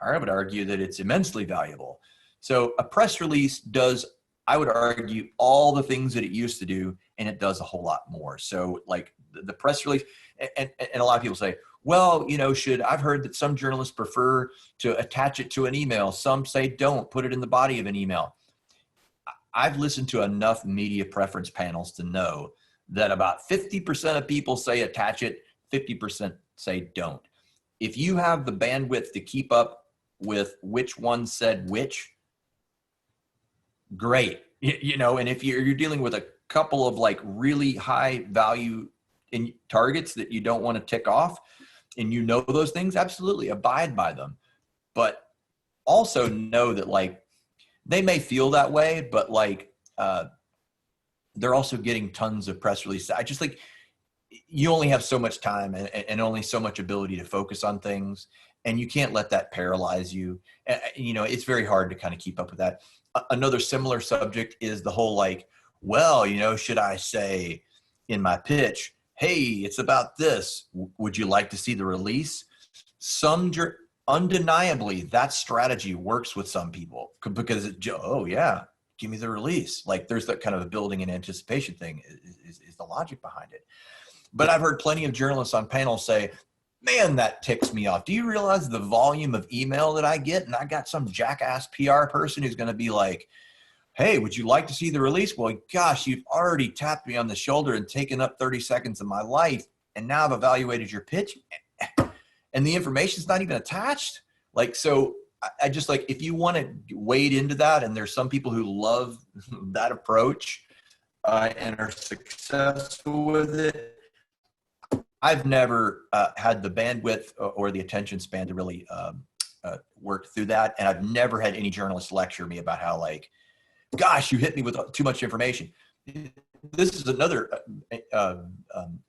I would argue that it's immensely valuable. So a press release does, I would argue, all the things that it used to do, and it does a whole lot more. So like the press release, and a lot of people say, well, you know, I've heard that some journalists prefer to attach it to an email. Some say don't, put it in the body of an email. I've listened to enough media preference panels to know that about 50% of people say attach it, 50% say don't. If you have the bandwidth to keep up with which one said which, great. You know, and if you're dealing with a couple of like really high value in targets that you don't want to tick off, and you know those things, absolutely abide by them. But also know that like, they may feel that way, but like they're also getting tons of press releases. I just think you only have so much time and only so much ability to focus on things, and you can't let that paralyze you. You know, it's very hard to kind of keep up with that. Another similar subject is the whole like, well, should I say in my pitch, hey, it's about this. Would you like to see the release? Undeniably, that strategy works with some people because, oh yeah, give me the release. Like there's that kind of a building and anticipation thing is the logic behind it. But I've heard plenty of journalists on panels say, man, that ticks me off. Do you realize the volume of email that I get? And I got some jackass PR person who's going to be like, hey, would you like to see the release? Well, gosh, you've already tapped me on the shoulder and taken up 30 seconds of my life. And now I've evaluated your pitch and the information's not even attached. Like, so I just like, if you want to wade into that, and there's some people who love that approach and are successful with it, I've never had the bandwidth or the attention span to really work through that. And I've never had any journalist lecture me about how like, gosh, you hit me with too much information. This is another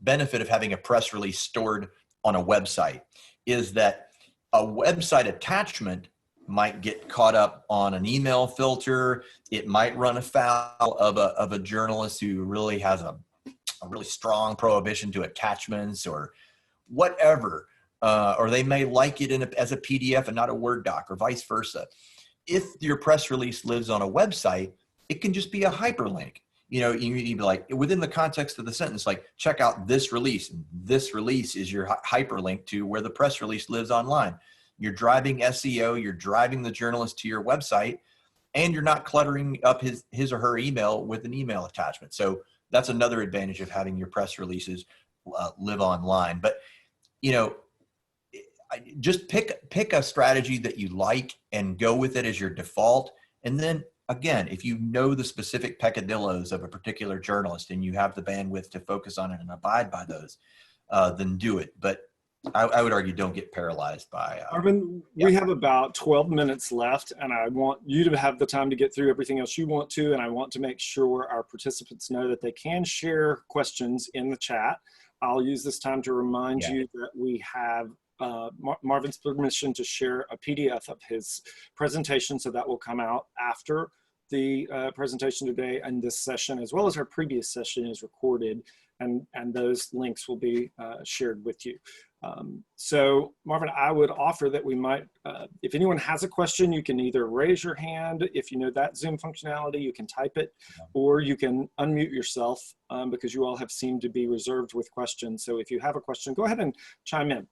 benefit of having a press release stored on a website, is that a website attachment might get caught up on an email filter. It might run afoul of a journalist who really has a really strong prohibition to attachments or whatever, or they may like it as a PDF and not a Word doc, or vice versa. If your press release lives on a website, it can just be a hyperlink. You'd be like, within the context of the sentence, like, check out this release. And this release is your hyperlink to where the press release lives online. You're driving SEO, you're driving the journalist to your website, and you're not cluttering up his or her email with an email attachment. So that's another advantage of having your press releases live online. But, just pick a strategy that you like and go with it as your default. And then again, if you know the specific peccadillos of a particular journalist and you have the bandwidth to focus on it and abide by those, then do it. But I would argue don't get paralyzed by Marvin, we have about 12 minutes left, and I want you to have the time to get through everything else you want to, and I want to make sure our participants know that they can share questions in the chat. I'll use this time to remind you that we have Marvin's permission to share a PDF of his presentation, so that will come out after the presentation today, and this session, as well as our previous session, is recorded, and those links will be shared with you. So Marvin, I would offer that we might, if anyone has a question, you can either raise your hand. If you know that Zoom functionality, you can type it, or you can unmute yourself because you all have seemed to be reserved with questions. So if you have a question, go ahead and chime in.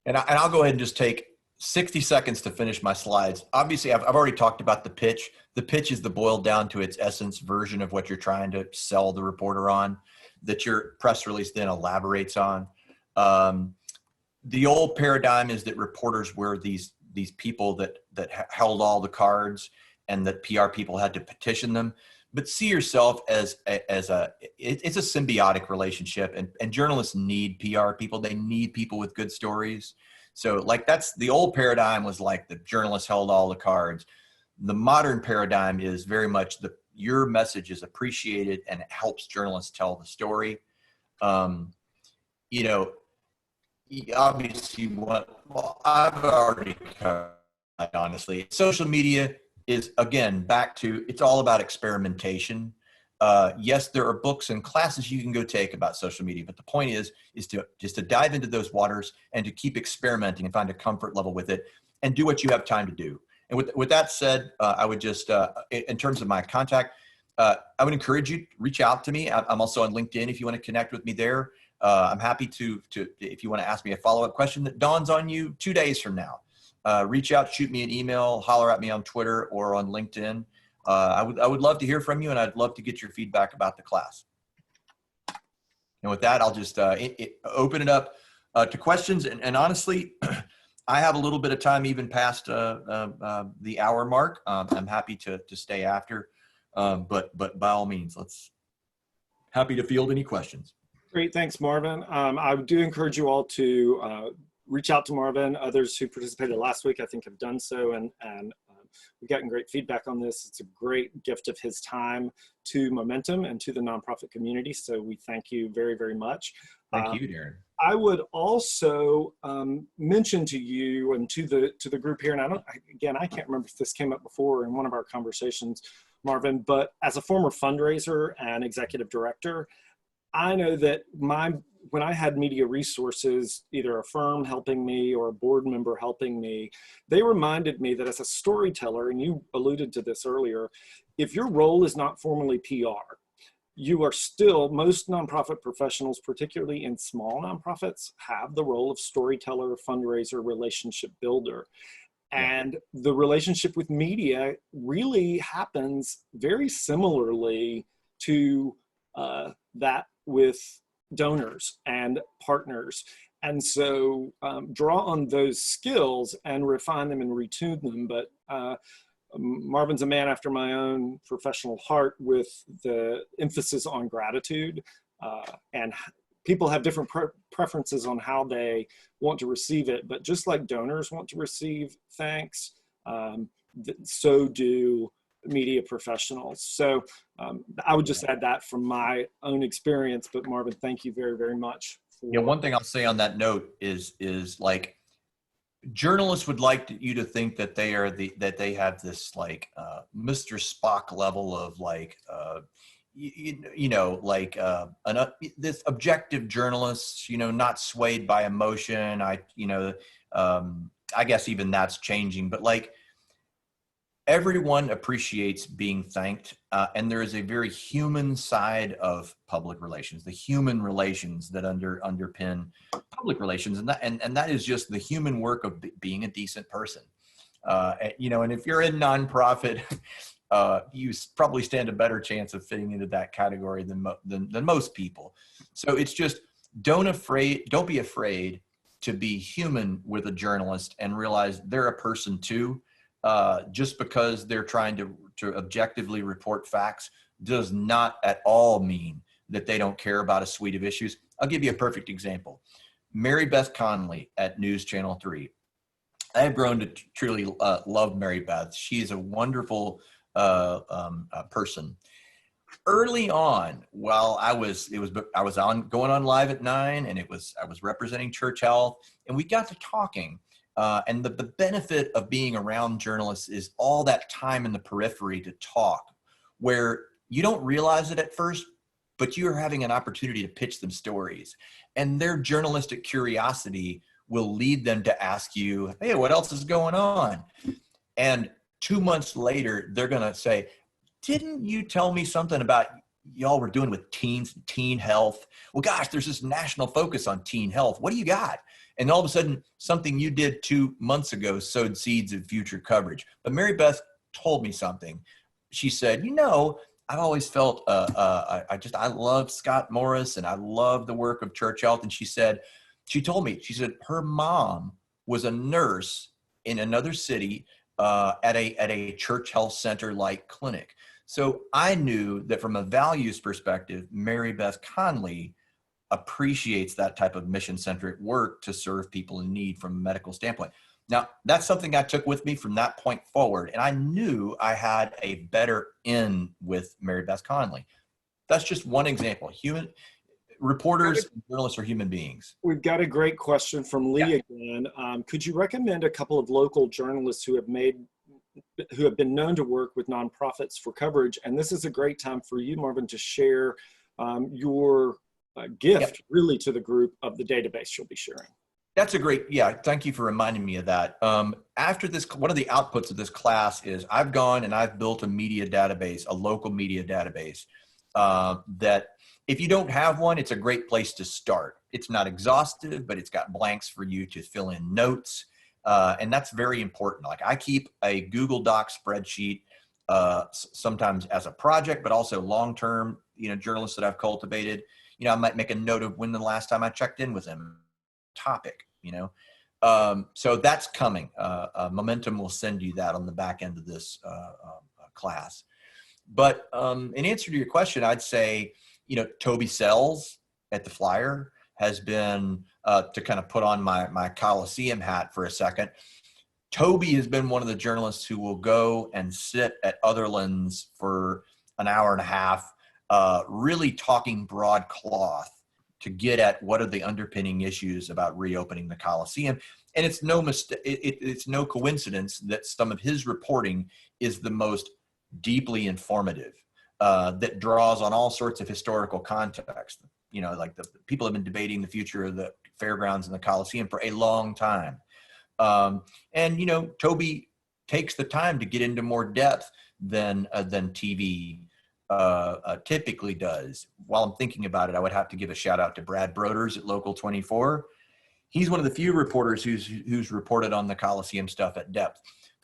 And I'll go ahead and just take 60 seconds to finish my slides. Obviously, I've already talked about the pitch. The pitch is the boiled down to its essence version of what you're trying to sell the reporter on, that your press release then elaborates on. The old paradigm is that reporters were these people that held all the cards, and that PR people had to petition them. But see yourself it's a symbiotic relationship, and journalists need PR people. They need people with good stories. So like that's the old paradigm, was like the journalists held all the cards. The modern paradigm is very much your message is appreciated and it helps journalists tell the story. Obviously I've already covered, honestly. Social media is, again, back to, it's all about experimentation. Yes, there are books and classes you can go take about social media, but the point is to dive into those waters and to keep experimenting and find a comfort level with it and do what you have time to do. And with that said, I would just, in terms of my contact, I would encourage you to reach out to me. I'm also on LinkedIn if you want to connect with me there. I'm happy to if you want to ask me a follow-up question that dawns on you 2 days from now. Reach out, shoot me an email, holler at me on Twitter or on LinkedIn. I would love to hear from you, and I'd love to get your feedback about the class. And with that, I'll just open it up to questions. And honestly, I have a little bit of time even past the hour mark. I'm happy to stay after, but by all means, happy to field any questions. Great, thanks, Marvin. I do encourage you all to reach out to Marvin. Others who participated last week, I think, have done so, and We've gotten great feedback on this. It's a great gift of his time to Momentum and to the nonprofit community. So we thank you very, very much. Thank you, Darren. I would also mention to you and to the group here, and I can't remember if this came up before in one of our conversations, Marvin, but as a former fundraiser and executive director, I know that when I had media resources, either a firm helping me or a board member helping me, they reminded me that as a storyteller, and you alluded to this earlier, if your role is not formally PR, you are still, most nonprofit professionals, particularly in small nonprofits, have the role of storyteller, fundraiser, relationship builder. And the relationship with media really happens very similarly to that with donors and partners. And so draw on those skills and refine them and retune them. But Marvin's a man after my own professional heart with the emphasis on gratitude. And people have different preferences on how they want to receive it. But just like donors want to receive thanks, so do media professionals. So I would just add that from my own experience. But Marvin, thank you very, very much. One thing I'll say on that note is like, journalists would like you to think that they are that they have this like Mr. Spock level of like this objective journalist, not swayed by emotion. I guess even that's changing, but like everyone appreciates being thanked, and there is a very human side of public relations, the human relations that underpin public relations, and that is just the human work of being a decent person. And if you're in nonprofit, you probably stand a better chance of fitting into that category than most people. So it's just don't be afraid to be human with a journalist and realize they're a person too. Just because they're trying to objectively report facts does not at all mean that they don't care about a suite of issues. I'll give you a perfect example. Mary Beth Conley at News Channel 3. I have grown to truly love Mary Beth. She is a wonderful person. Early on, while I was going on live at 9, and I was representing Church Health, and we got to talking. And the benefit of being around journalists is all that time in the periphery to talk, where you don't realize it at first, but you're having an opportunity to pitch them stories. And their journalistic curiosity will lead them to ask you, hey, what else is going on? And 2 months later, they're going to say, didn't you tell me something about y'all were doing with teens, teen health? Well, gosh, there's this national focus on teen health. What do you got? And all of a sudden, something you did 2 months ago sowed seeds of future coverage. But Mary Beth told me something. She said, I've always felt, I love Scott Morris and I love the work of Church Health. And she said her mom was a nurse in another city at a Church Health Center-like clinic. So I knew that from a values perspective, Mary Beth Conley appreciates that type of mission-centric work to serve people in need from a medical standpoint. Now, that's something I took with me from that point forward, and I knew I had a better in with Mary Beth Conley. That's just one example. Reporters and journalists are human beings. We've got a great question from Lee again. Could you recommend a couple of local journalists who have been known to work with nonprofits for coverage? And this is a great time for you, Marvin, to share your gift really to the group of the database you'll be sharing. That's a great, thank you for reminding me of that. After this, one of the outputs of this class is I've gone and I've built a media database, a local media database that if you don't have one, it's a great place to start. It's not exhaustive, but it's got blanks for you to fill in notes. And that's very important. Like I keep a Google Doc spreadsheet sometimes as a project, but also long-term, journalists that I've cultivated. I might make a note of when the last time I checked in with them, topic, so that's coming. Momentum will send you that on the back end of this class. But in answer to your question, I'd say, Toby Sells at the Flyer has been, to kind of put on my Coliseum hat for a second, Toby has been one of the journalists who will go and sit at Otherlands for an hour and a half, really talking broadcloth to get at what are the underpinning issues about reopening the Coliseum. And it's no mistake, it's no coincidence that some of his reporting is the most deeply informative, that draws on all sorts of historical context. You know, like the people have been debating the future of the Fairgrounds and the Coliseum for a long time. And, you know, Toby takes the time to get into more depth than TV typically does. While I'm thinking about it, I would have to give a shout out to Brad Broders at Local 24. He's one of the few reporters who's reported on the Coliseum stuff at depth.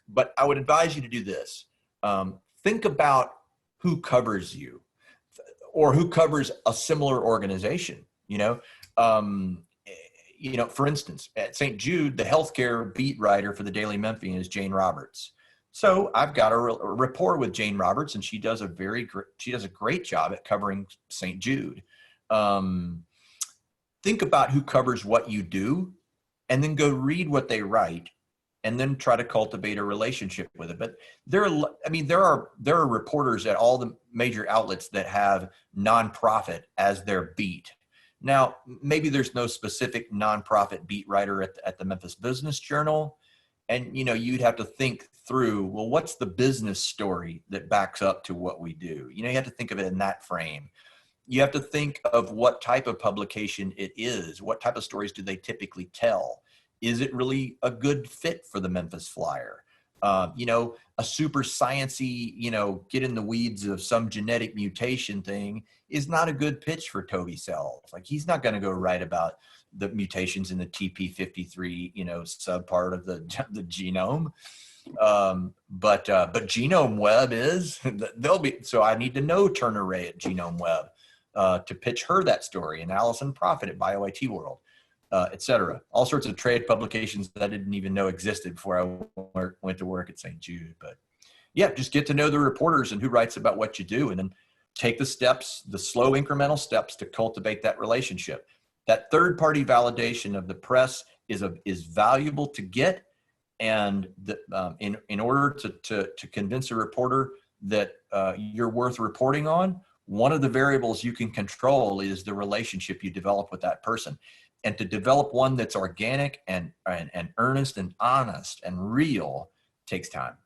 But I would advise you to do this. Think about who covers you or who covers a similar organization, you know? For instance, at St. Jude, the healthcare beat writer for the Daily Memphian is Jane Roberts. So I've got a rapport with Jane Roberts, and she does a great job at covering St. Jude. Think about who covers what you do, and then go read what they write, and then try to cultivate a relationship with it. But there are reporters at all the major outlets that have nonprofit as their beat. Now, maybe there's no specific nonprofit beat writer at the Memphis Business Journal. And, you know, you'd have to think through, well, what's the business story that backs up to what we do? You know, you have to think of it in that frame. You have to think of what type of publication it is. What type of stories do they typically tell? Is it really a good fit for the Memphis Flyer? A super sciencey, get in the weeds of some genetic mutation thing is not a good pitch for Toby Sells. Like, he's not going to go write about the mutations in the TP53, subpart of the genome. But Genome Web is, so I need to know Turner Ray at Genome Web to pitch her that story, and Allison Prophet at BioIT World. Et cetera. All sorts of trade publications that I didn't even know existed before I went to work at St. Jude. But yeah, just get to know the reporters and who writes about what you do, and then take the steps, the slow incremental steps to cultivate that relationship. That third-party validation of the press is valuable to get, and in order to convince a reporter that you're worth reporting on, one of the variables you can control is the relationship you develop with that person. And to develop one that's organic and earnest and honest and real takes time.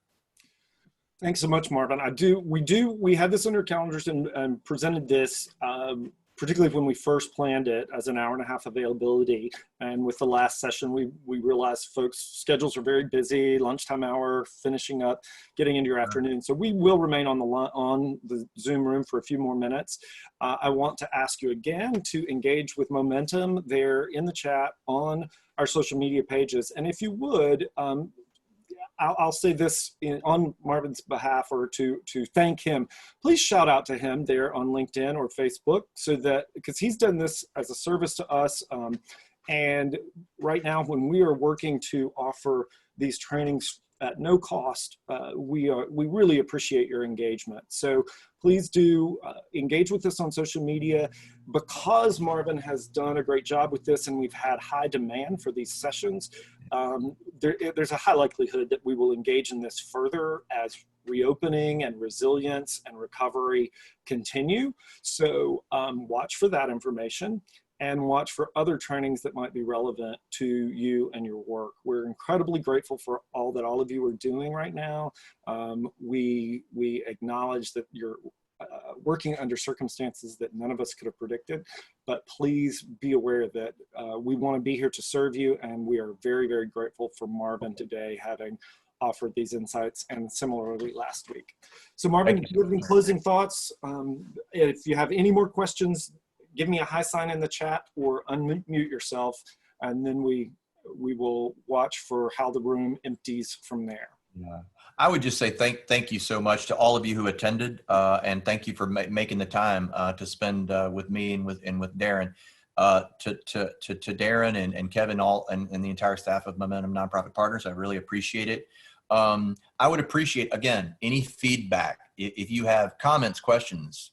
Thanks so much, Marvin. We had this on our calendars and presented this, particularly when we first planned it, as an hour-and-a-half availability. And with the last session, we realized folks' schedules are very busy, lunchtime hour, finishing up, getting into your afternoon. So we will remain on the Zoom room for a few more minutes. I want to ask you again to engage with Momentum there in the chat on our social media pages. And if you would, I'll say this on Marvin's behalf, or to thank him. Please shout out to him there on LinkedIn or Facebook, because he's done this as a service to us. And right now, when we are working to offer these trainings at no cost, we really appreciate your engagement. So please do engage with us on social media. Because Marvin has done a great job with this, and we've had high demand for these sessions, there's a high likelihood that we will engage in this further as reopening and resilience and recovery continue. So watch for that information, and watch for other trainings that might be relevant to you and your work. We're incredibly grateful for all that all of you are doing right now. We acknowledge that you're working under circumstances that none of us could have predicted, but please be aware that we want to be here to serve you, and we are very, very grateful for Marvin today having offered these insights, and similarly last week. So Marvin, do you have any closing thoughts? If you have any more questions, give me a hi sign in the chat or unmute yourself, and then we will watch for how the room empties from there. Yeah, I would just say thank you so much to all of you who attended, and thank you for making the time to spend with me and with Darren. To Darren and Kevin, and the entire staff of Momentum Nonprofit Partners, I really appreciate it. I would appreciate, again, any feedback. If you have comments, questions,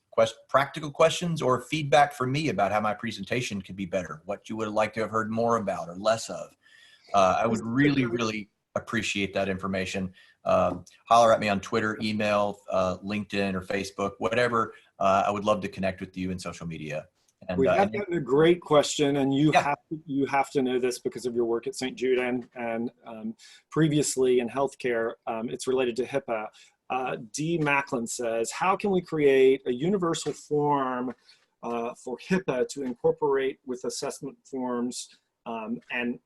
practical questions, or feedback for me about how my presentation could be better, what you would like to have heard more about or less of, I would really appreciate that information. Holler at me on Twitter, email, LinkedIn, or Facebook, whatever. I would love to connect with you in social media. And we have gotten a great question, and you have to know this because of your work at St. Jude and previously in healthcare. It's related to HIPAA. D. Macklin says, how can we create a universal form for HIPAA to incorporate with assessment forms? And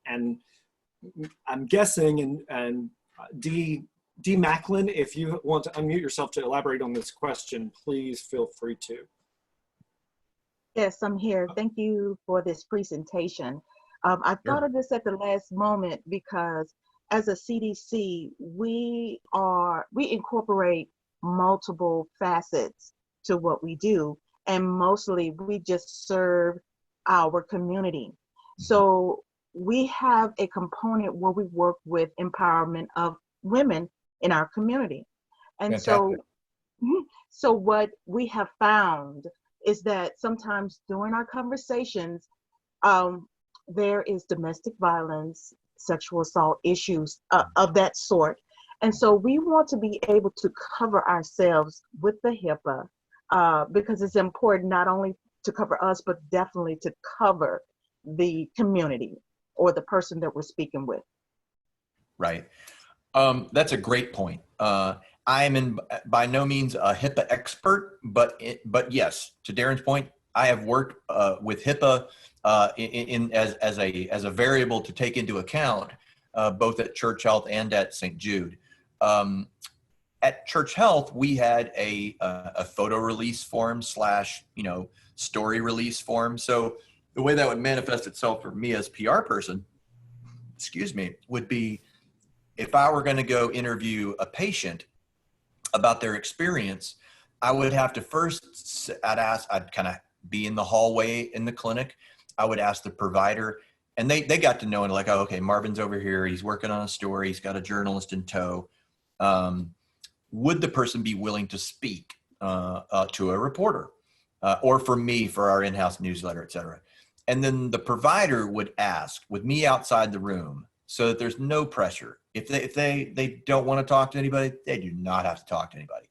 I'm guessing, and D. Macklin, if you want to unmute yourself to elaborate on this question, please feel free to. Yes, I'm here. Thank you for this presentation. I thought of this at the last moment because as a CDC, we incorporate multiple facets to what we do, and mostly we just serve our community. So we have a component where we work with empowerment of women in our community. And so what we have found is that sometimes during our conversations, there is domestic violence, sexual assault issues of that sort. And so we want to be able to cover ourselves with the HIPAA because it's important not only to cover us, but definitely to cover the community or the person that we're speaking with. Right. That's a great point. I am by no means a HIPAA expert, but yes, to Darren's point, I have worked with HIPAA as a variable to take into account both at Church Health and at St. Jude. At Church Health, we had a photo release form / story release form. So the way that would manifest itself for me as PR person, would be if I were going to go interview a patient about their experience, I would have to first, I'd kind of be in the hallway in the clinic. I would ask the provider, and they got to know, and like, oh, okay, Marvin's over here. He's working on a story. He's got a journalist in tow. Would the person be willing to speak to a reporter or for me, for our in-house newsletter, et cetera? And then the provider would ask with me outside the room so that there's no pressure. If they don't want to talk to anybody, they do not have to talk to anybody.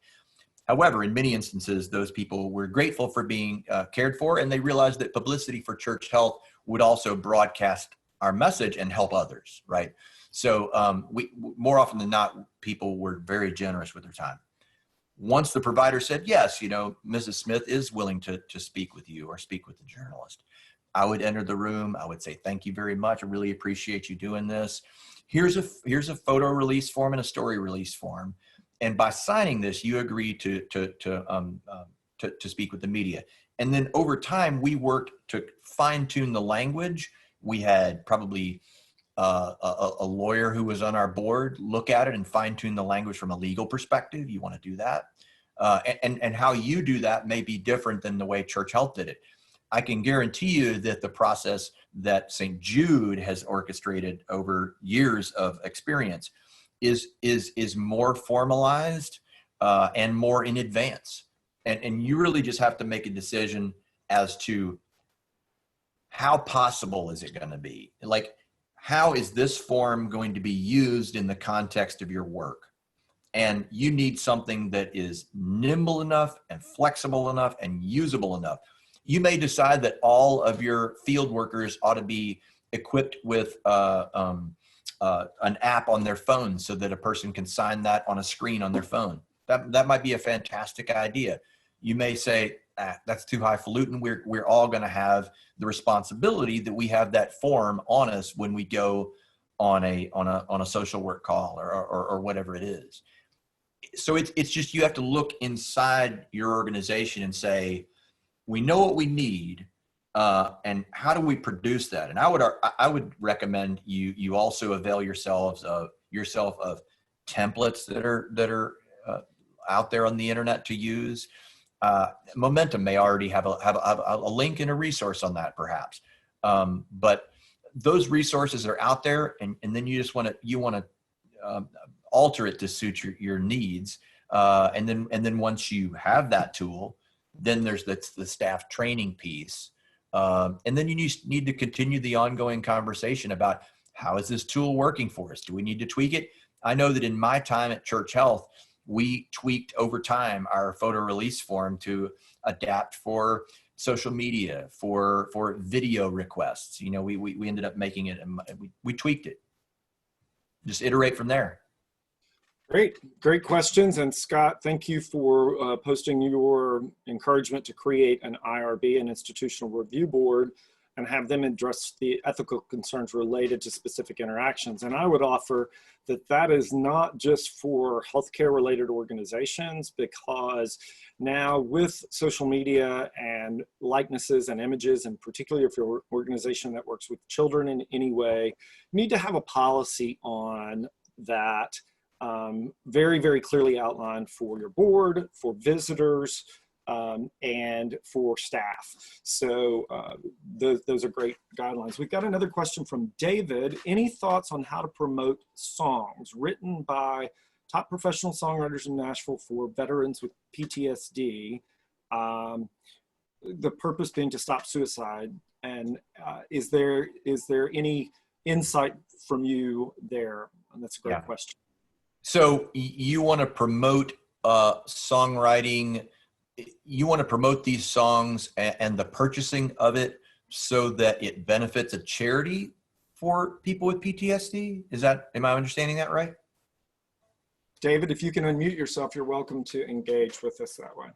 However, in many instances, those people were grateful for being cared for, and they realized that Publicity for Church Health would also broadcast our message and help others, right? So we more often than not, people were very generous with their time. Once the provider said, yes, Mrs. Smith is willing to speak with you or speak with the journalist, I would enter the room. I would say, thank you very much. I really appreciate you doing this. Here's a photo release form and a story release form. And by signing this, you agree to speak with the media. And then over time, we worked to fine tune the language. We had probably a lawyer who was on our board look at it and fine tune the language from a legal perspective. You want to do that. And how you do that may be different than the way Church Health did it. I can guarantee you that the process that St. Jude has orchestrated over years of experience is more formalized and more in advance. And you really just have to make a decision as to how possible is it going to be? Like, how is this form going to be used in the context of your work? And you need something that is nimble enough and flexible enough and usable enough. You may decide that all of your field workers ought to be equipped with an app on their phone so that a person can sign that on a screen on their phone. That might be a fantastic idea. You may say, that's too highfalutin. We're all going to have the responsibility that we have that form on us when we go on a social work call or whatever it is. So it's just, you have to look inside your organization and say, we know what we need, and how do we produce that? And I would recommend you also avail yourself of templates that are out there on the internet to use. Momentum may already have a link and a resource on that, perhaps. But those resources are out there, and then you just want to alter it to suit your needs. And then once you have that tool, then there's the staff training piece. And then you need to continue the ongoing conversation about how is this tool working for us? Do we need to tweak it? I know that in my time at Church Health, we tweaked over time our photo release form to adapt for social media, for video requests. You know, we ended up making it, and we tweaked it. Just iterate from there. Great questions. And Scott, thank you for posting your encouragement to create an IRB, an institutional review board, and have them address the ethical concerns related to specific interactions. And I would offer that that is not just for healthcare related organizations, because now with social media and likenesses and images, and particularly if you're an organization that works with children in any way, you need to have a policy on that, very, very clearly outlined for your board, for visitors, and for staff. So those are great guidelines. We've got another question from David. Any thoughts on how to promote songs written by top professional songwriters in Nashville for veterans with PTSD? The purpose being to stop suicide. And is there any insight from you there? And that's a great question. So you want to promote songwriting, you want to promote these songs and the purchasing of it so that it benefits a charity for people with PTSD? Am I understanding that right? David, if you can unmute yourself, you're welcome to engage with us that way.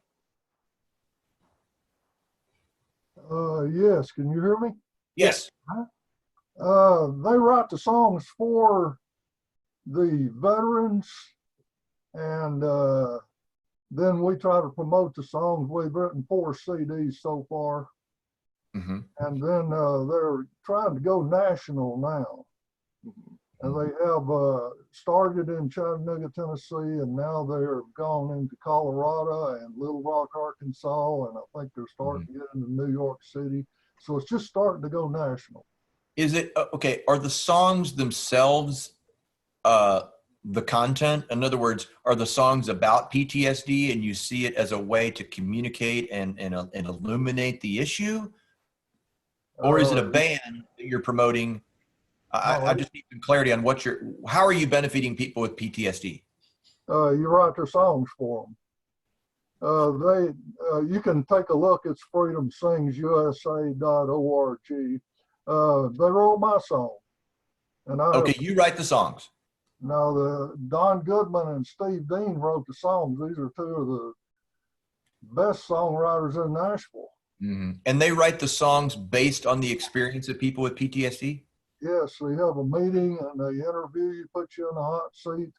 Yes, can you hear me? Yes. They write the songs for the veterans, and then we try to promote the songs. We've written 4 CDs so far. Mm-hmm. And then they're trying to go national now. And they have started in Chattanooga, Tennessee, and now they're gone into Colorado and Little Rock, Arkansas, and I think they're starting to get into New York City. So it's just starting to go national. Is it, okay, are the songs themselves the content? In other words, are the songs about PTSD and you see it as a way to communicate and illuminate the issue? Or is it a band that you're promoting? I just need some clarity on how are you benefiting people with PTSD? You write their songs for them. You can take a look. It's freedomsingsusa.org. They wrote my song. And Okay, you write the songs. No, Don Goodman and Steve Dean wrote the songs. These are 2 of the best songwriters in Nashville. Mm-hmm. And they write the songs based on the experience of people with PTSD? Yes, they have a meeting and they interview you, put you in a hot seat.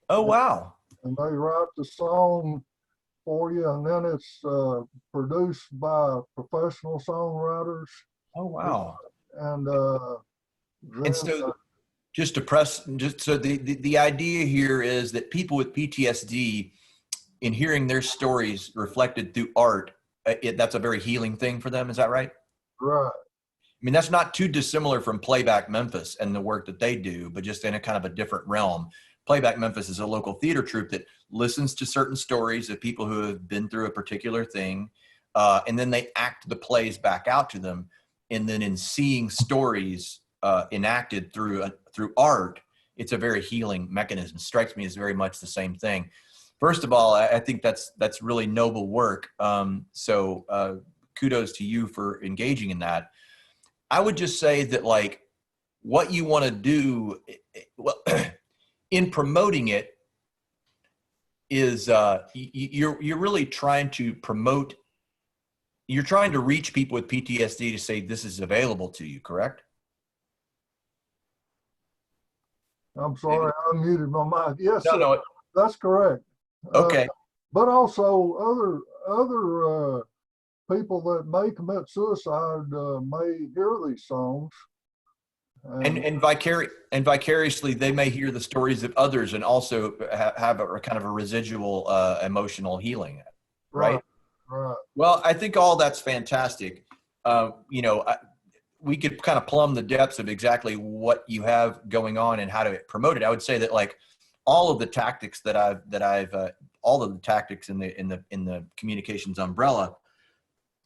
Oh, wow. And they write the song for you, and then it's produced by professional songwriters. Oh, wow. And so the idea here is that people with PTSD, in hearing their stories reflected through art, that's a very healing thing for them. Is that right? Right. I mean, that's not too dissimilar from Playback Memphis and the work that they do, but just in a kind of a different realm. Playback Memphis is a local theater troupe that listens to certain stories of people who have been through a particular thing, and then they act the plays back out to them. And then in seeing stories enacted through art, it's a very healing mechanism. It strikes me as very much the same thing. First of all, I think that's really noble work. So kudos to you for engaging in that. I would just say that, like, what you want to do, well, in promoting it is you're really trying to promote. You're trying to reach people with PTSD to say this is available to you, correct? I'm sorry, I unmuted my mic. Yes, No, that's correct. Okay. But also other people that may commit suicide may hear these songs. And vicariously, they may hear the stories of others and also have a kind of a residual emotional healing, right? Right. Well, I think all that's fantastic. We could kind of plumb the depths of exactly what you have going on and how to promote it. I would say that, like, all of the tactics all of the tactics in the communications umbrella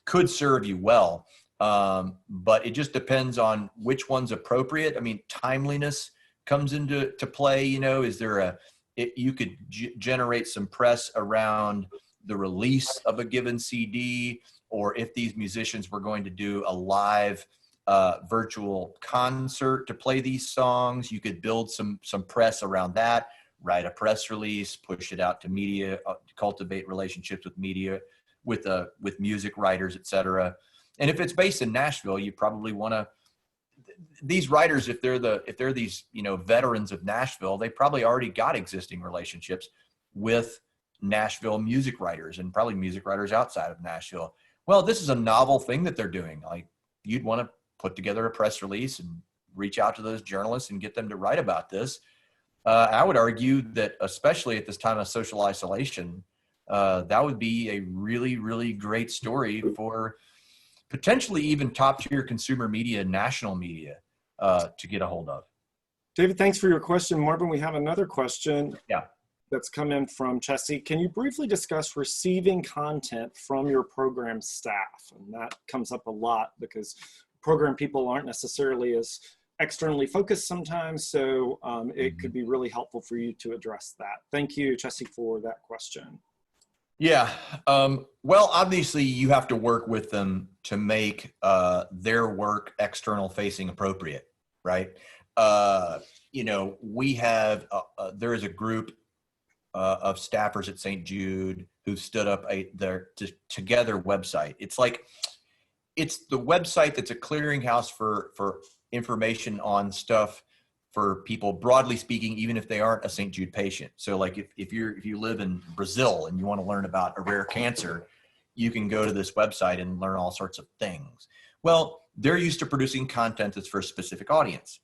could serve you well. But it just depends on which one's appropriate. I mean, timeliness comes into play. You know, is there you could generate some press around the release of a given CD, or if these musicians were going to do a live virtual concert to play these songs, you could build some press around that, write a press release, push it out to media, cultivate relationships with media, with music writers, etc. And if it's based in Nashville, you probably want to, these writers, if they're these, you know, veterans of Nashville, they probably already got existing relationships with Nashville music writers and probably music writers outside of Nashville. Well, this is a novel thing that they're doing. Like, you'd want to put together a press release and reach out to those journalists and get them to write about this. I would argue that, especially at this time of social isolation, that would be a really, really great story for potentially even top tier consumer media, national media, to get a hold of. David, thanks for your question. Marvin, we have another question. Yeah. That's come in from Chessie. Can you briefly discuss receiving content from your program staff? And that comes up a lot because program people aren't necessarily as externally focused sometimes. So it could be really helpful for you to address that. Thank you, Chessie, for that question. Yeah. Well, obviously you have to work with them to make their work external facing appropriate, right? You know, we have, there is a group of staffers at St. Jude who stood up their together website. It's like, it's the website that's a clearinghouse for information on stuff for people, broadly speaking, even if they aren't a St. Jude patient. So like if you live in Brazil and you want to learn about a rare cancer, you can go to this website and learn all sorts of things. Well, they're used to producing content that's for a specific audience.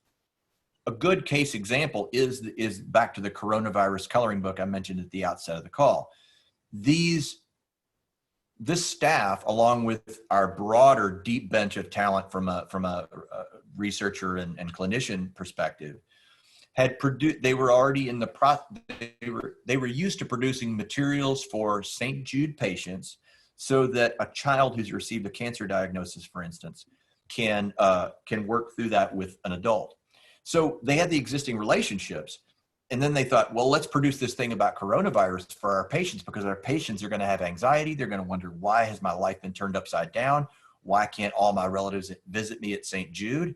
A good case example is back to the coronavirus coloring book I mentioned at the outset of the call. This staff, along with our broader deep bench of talent from a researcher and clinician perspective, had produced. They were already in the they were used to producing materials for St. Jude patients, so that a child who's received a cancer diagnosis, for instance, can work through that with an adult. So they had the existing relationships, and then they thought, well, let's produce this thing about coronavirus for our patients, because our patients are going to have anxiety. They're going to wonder, why has my life been turned upside down? Why can't all my relatives visit me at St. Jude?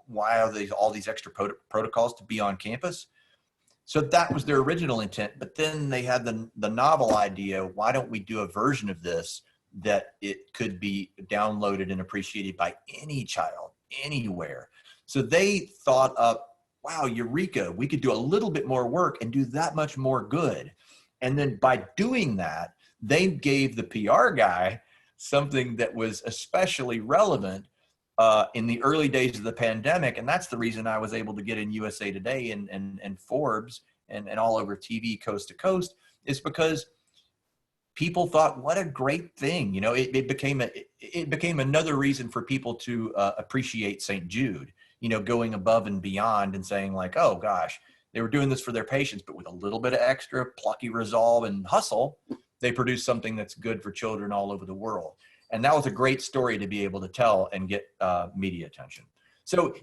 Why are all these extra protocols to be on campus? So that was their original intent. But then they had the novel idea, why don't we do a version of this that it could be downloaded and appreciated by any child, anywhere? So they thought up, wow, eureka, we could do a little bit more work and do that much more good. And then by doing that, they gave the PR guy something that was especially relevant in the early days of the pandemic. And that's the reason I was able to get in USA Today and Forbes and all over TV coast to coast, is because people thought, what a great thing. You know, it became another reason for people to appreciate St. Jude, you know, going above and beyond and saying like, oh gosh, they were doing this for their patients, but with a little bit of extra plucky resolve and hustle, they produced something that's good for children all over the world. And that was a great story to be able to tell and get media attention. So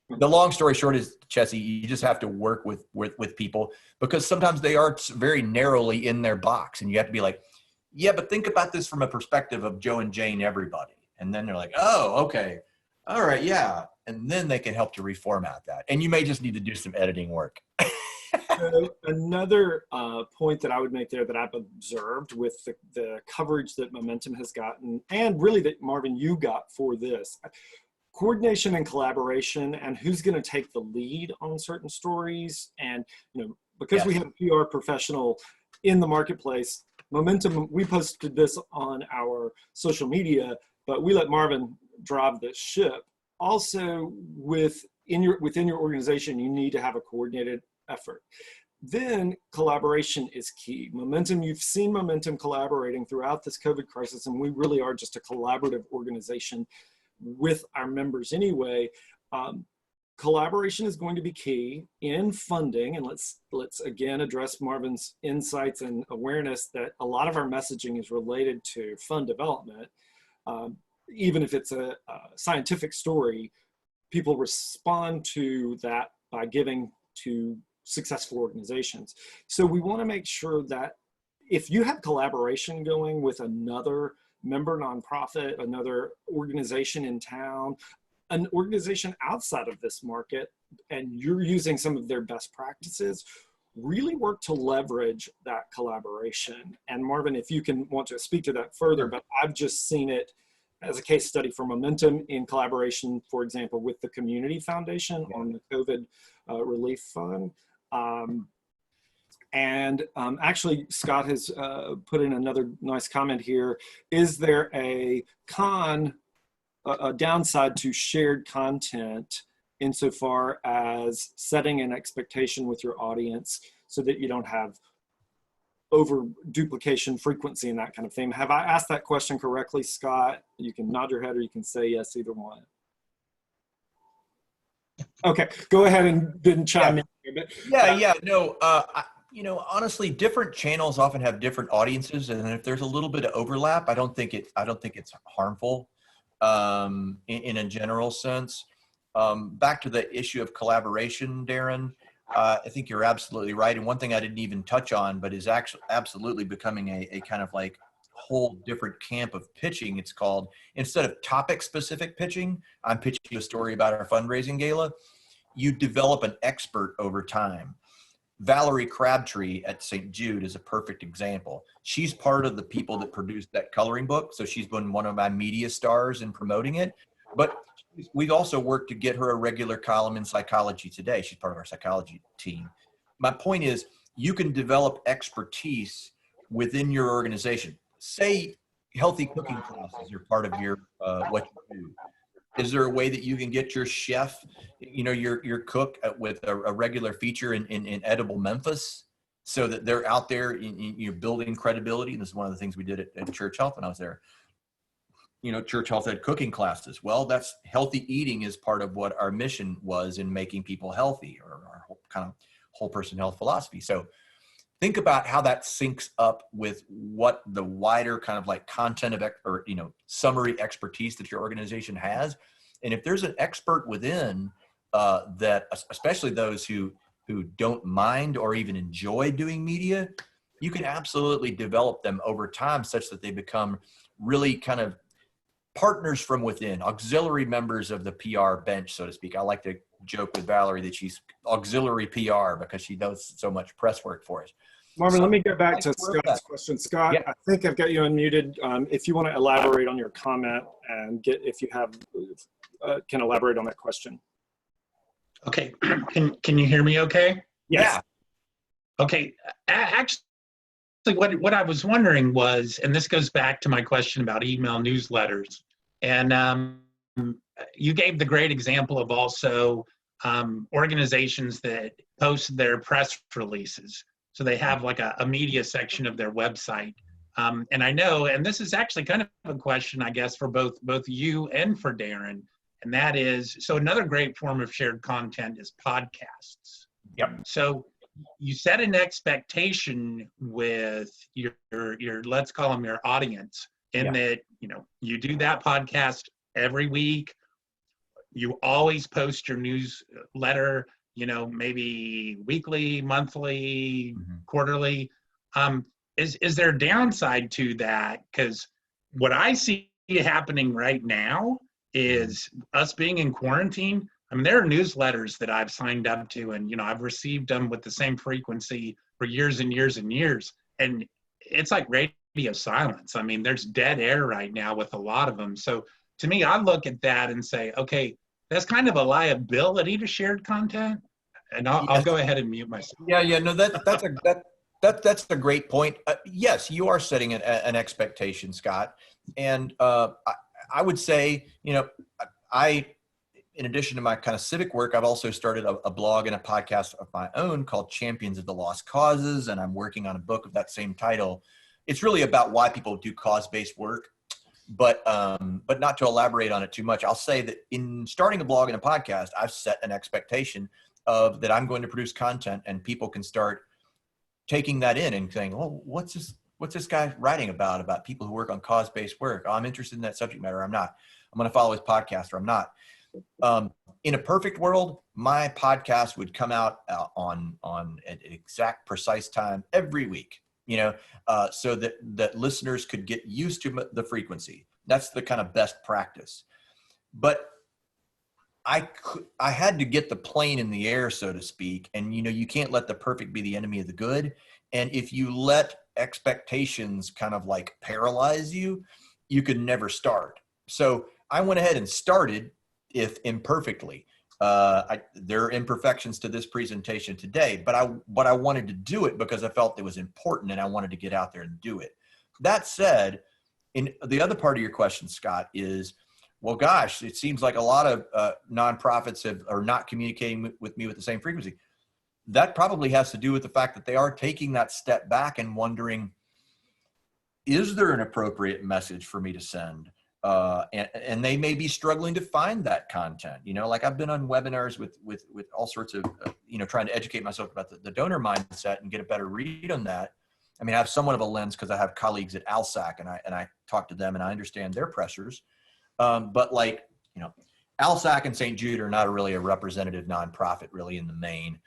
the long story short is, Chessie, you just have to work with people, because sometimes they are very narrowly in their box, and you have to be like, yeah, but think about this from a perspective of Joe and Jane, everybody. And then they're like, oh, okay. All right. Yeah. And then they can help to reformat that. And you may just need to do some editing work. So another point that I would make there that I've observed with the coverage that Momentum has gotten, and really that Marvin, you got for this, coordination and collaboration, and who's going to take the lead on certain stories. And, you know, because Yes. we have a PR professional in the marketplace, Momentum, we posted this on our social media, but we let Marvin drive the ship. Also, within your organization, you need to have a coordinated effort. Then collaboration is key. Momentum, you've seen Momentum collaborating throughout this COVID crisis, and we really are just a collaborative organization with our members anyway. Collaboration is going to be key in funding, and let's again address Marvin's insights and awareness that a lot of our messaging is related to fund development. even if it's a scientific story, people respond to that by giving to successful organizations. So we want to make sure that if you have collaboration going with another member nonprofit, another organization in town, an organization outside of this market, and you're using some of their best practices, really work to leverage that collaboration. And Marvin, if you can want to speak to that further, but I've just seen it as a case study for Momentum in collaboration, for example, with the Community Foundation on the COVID Relief Fund. Actually, Scott has put in another nice comment here. Is there a downside to shared content insofar as setting an expectation with your audience so that you don't have over duplication, frequency, and that kind of thing? Have I asked that question correctly, Scott? You can nod your head or you can say yes, either one. Okay, go ahead and then chime in a bit. No, honestly, different channels often have different audiences, and if there's a little bit of overlap, I don't think it's harmful in a general sense. Back to the issue of collaboration, Darren, I think you're absolutely right. And one thing I didn't even touch on, but is actually absolutely becoming a kind of like whole different camp of pitching. It's called, instead of topic specific pitching, I'm pitching a story about our fundraising gala. You develop an expert over time. Valerie Crabtree at St. Jude is a perfect example. She's part of the people that produced that coloring book. So she's been one of my media stars in promoting it. But we've also worked to get her a regular column in Psychology Today. She's part of our psychology team. My point is, you can develop expertise within your organization. Say healthy cooking classes are part of your what you do. Is there a way that you can get your chef, your cook with a regular feature in Edible Memphis, so that they're out there, you're building credibility? And this is one of the things we did at Church Health when I was there. Church Health had cooking classes. Well, that's healthy eating is part of what our mission was in making people healthy, or our whole person health philosophy. So think about how that syncs up with what the wider kind of like content of, or summary expertise that your organization has. And if there's an expert within that, especially those who don't mind or even enjoy doing media, you can absolutely develop them over time such that they become really kind of partners from within, auxiliary members of the PR bench, so to speak. I like to joke with Valerie that she's auxiliary PR because she does so much press work for us. Marvin, let me go back to Scott's question. Scott, I think I've got you unmuted. If you want to elaborate on your comment and if you have, can elaborate on that question. Okay, can you hear me okay? Yes. Yeah. Okay, actually, what I was wondering was, and this goes back to my question about email newsletters, and you gave the great example of also organizations that post their press releases. So they have like a media section of their website. And I know, and this is actually kind of a question, I guess, for both you and for Darren, and that is, so another great form of shared content is podcasts. Yep. So you set an expectation with your let's call them your audience, in that, you do that podcast every week. You always post your newsletter, maybe weekly, monthly, quarterly. Is there a downside to that? Because what I see happening right now is us being in quarantine. I mean, there are newsletters that I've signed up to, and I've received them with the same frequency for years and years and years, and it's like radio silence. I mean, there's dead air right now with a lot of them. So to me, I look at that and say, okay, that's kind of a liability to shared content. And I'll go ahead and mute myself. No, that's a great point. Yes, you are setting an expectation, Scott. And I would say, in addition to my kind of civic work, I've also started a blog and a podcast of my own called Champions of the Lost Causes, and I'm working on a book of that same title. It's really about why people do cause-based work, but not to elaborate on it too much. I'll say that in starting a blog and a podcast, I've set an expectation of that I'm going to produce content, and people can start taking that in and saying, "Oh, what's what's this guy writing about people who work on cause-based work? Oh, I'm interested in that subject matter. I'm not. I'm going to follow his podcast, or I'm not. In a perfect world, my podcast would come out on an exact precise time every week, so that listeners could get used to the frequency. That's the kind of best practice. But I had to get the plane in the air, so to speak. And, you can't let the perfect be the enemy of the good. And if you let expectations kind of like paralyze you, you could never start. So I went ahead and started, if imperfectly. There are imperfections to this presentation today, but I wanted to do it because I felt it was important and I wanted to get out there and do it. That said, in the other part of your question, Scott, is, well, gosh, it seems like a lot of nonprofits are not communicating with me with the same frequency. That probably has to do with the fact that they are taking that step back and wondering, is there an appropriate message for me to send? And they may be struggling to find that content. Like I've been on webinars with all sorts of, trying to educate myself about the donor mindset and get a better read on that. I mean, I have somewhat of a lens because I have colleagues at ALSAC and I talk to them and I understand their pressures. But ALSAC and St. Jude are not really a representative nonprofit really in the main.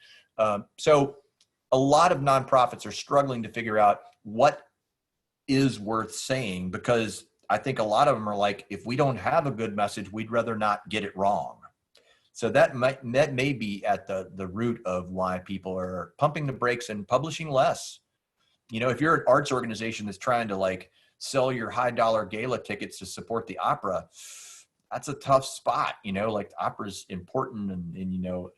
So a lot of nonprofits are struggling to figure out what is worth saying, because I think a lot of them are like, if we don't have a good message, we'd rather not get it wrong. So that may be at the root of why people are pumping the brakes and publishing less. If you're an arts organization that's trying to like sell your high dollar gala tickets to support the opera, that's a tough spot. Like the opera's important and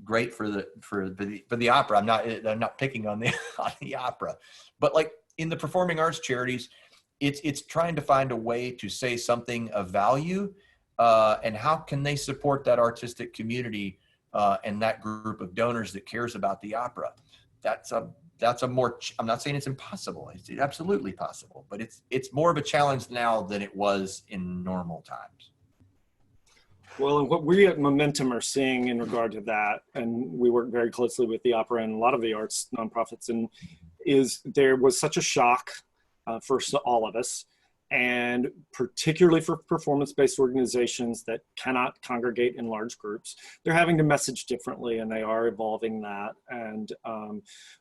great for the opera. I'm not picking on the opera, but like in the performing arts charities, it's trying to find a way to say something of value, and how can they support that artistic community and that group of donors that cares about the opera. That's a more, I'm not saying it's impossible. It's absolutely possible, but it's more of a challenge now than it was in normal times. Well, and what we at Momentum are seeing in regard to that, and we work very closely with the opera and a lot of the arts nonprofits, and is there was such a shock for all of us, and particularly for performance-based organizations that cannot congregate in large groups. They're having to message differently, and they are evolving that. And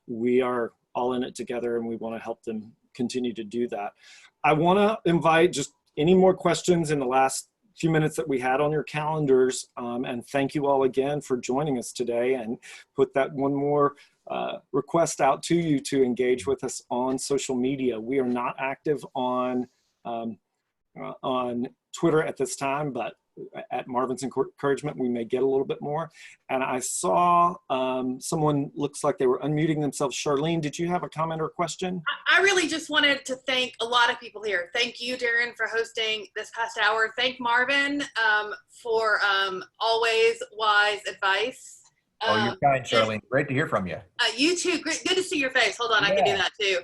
we are all in it together, and we want to help them continue to do that. I want to invite just any more questions in the last few minutes that we had on your calendars, and thank you all again for joining us today, and put that one more request out to you to engage with us on social media. We are not active on Twitter at this time, but at Marvin's encouragement, we may get a little bit more. And I saw someone looks like they were unmuting themselves. Charlene, did you have a comment or a question? I really just wanted to thank a lot of people here. Thank you, Darren, for hosting this past hour. Thank Marvin for always wise advice. Oh, you're kind, Charlene. Great to hear from you. You too. Good to see your face. Hold on, I can do that too.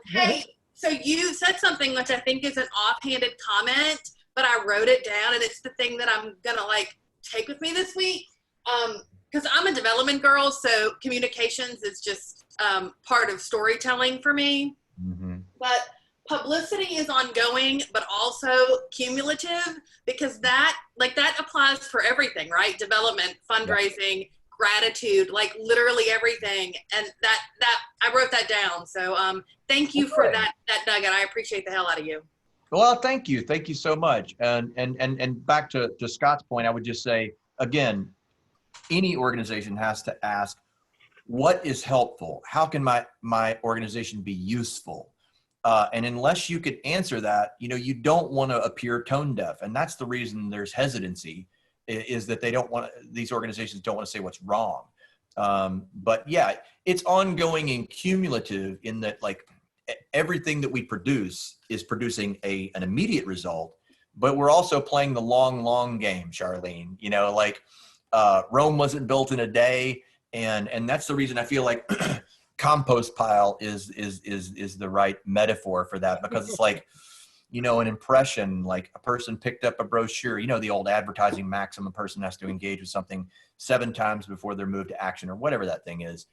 Hey, so you said something which I think is an offhanded comment, but I wrote it down, and it's the thing that I'm gonna like take with me this week. Because I'm a development girl, so communications is just part of storytelling for me. Mm-hmm. But publicity is ongoing, but also cumulative, because that applies for everything, right? Development, fundraising, gratitude, like literally everything. And that I wrote that down. So thank you for that nugget. I appreciate the hell out of you. Well, thank you. Thank you so much. And back to Scott's point, I would just say, again, any organization has to ask, what is helpful? How can my organization be useful? And unless you could answer that, you don't want to appear tone deaf. And that's the reason there's hesitancy, is that these organizations don't want to say what's wrong. But yeah, it's ongoing and cumulative in that, like, everything that we produce is producing an immediate result, but we're also playing the long game, Charlene. Rome wasn't built in a day. And that's the reason I feel like compost pile is the right metaphor for that, because it's like, an impression, like a person picked up a brochure, the old advertising maxim, a person has to engage with something 7 times before they're moved to action, or whatever that thing is.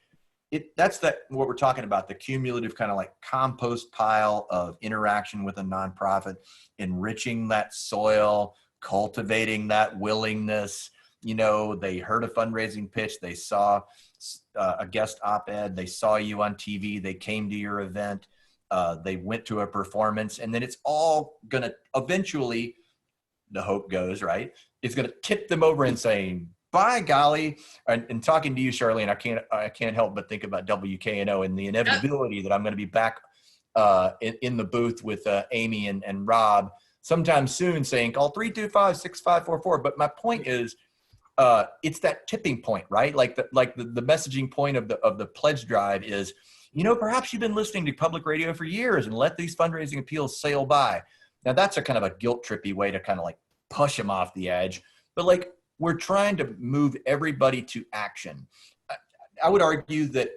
that's what we're talking about, the cumulative kind of like compost pile of interaction with a nonprofit, enriching that soil, cultivating that willingness. You know, they heard a fundraising pitch, they saw a guest op-ed, they saw you on TV, they came to your event, they went to a performance, and then it's all gonna eventually, the hope goes, right, it's gonna tip them over and saying, by golly, and talking to you, Charlene, I can't help but think about WKNO and the inevitability that I'm going to be back in the booth with Amy and Rob sometime soon saying, call 325-6544. But my point is, it's that tipping point, right? Like the messaging point of the pledge drive is, you know, perhaps you've been listening to public radio for years and let these fundraising appeals sail by. Now that's a kind of a guilt trippy way to kind of like push them off the edge, but like, we're trying to move everybody to action. I would argue that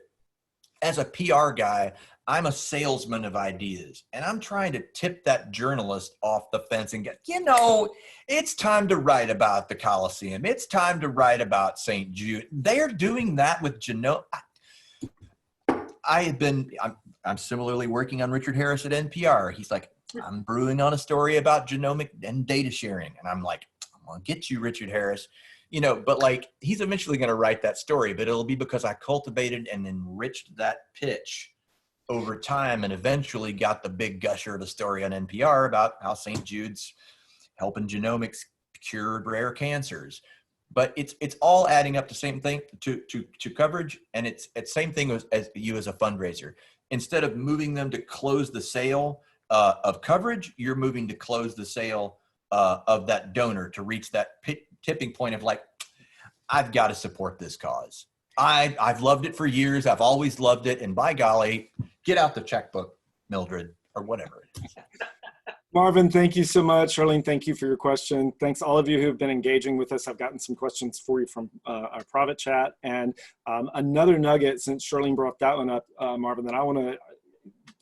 as a PR guy, I'm a salesman of ideas, and I'm trying to tip that journalist off the fence and get, you know, it's time to write about the Coliseum. It's time to write about St. Jude. They're doing that with genomics. I'm similarly working on Richard Harris at NPR. He's like, I'm brewing on a story about genomic and data sharing. And I'm like, I'll get you, Richard Harris, you know, but like, he's eventually going to write that story, but it'll be because I cultivated and enriched that pitch over time and eventually got the big gusher of the story on NPR about how St. Jude's helping genomics cure rare cancers. But it's all adding up to same thing to coverage. And it's same thing as you as a fundraiser. Instead of moving them to close the sale of coverage, you're moving to close the sale of that donor to reach that tipping point of like, I've got to support this cause. I've loved it for years. I've always loved it. And by golly, get out the checkbook, Mildred, or whatever it is. Marvin, thank you so much. Charlene, thank you for your question. Thanks all of you who have been engaging with us. I've gotten some questions for you from our private chat. And another nugget, since Charlene brought that one up, Marvin,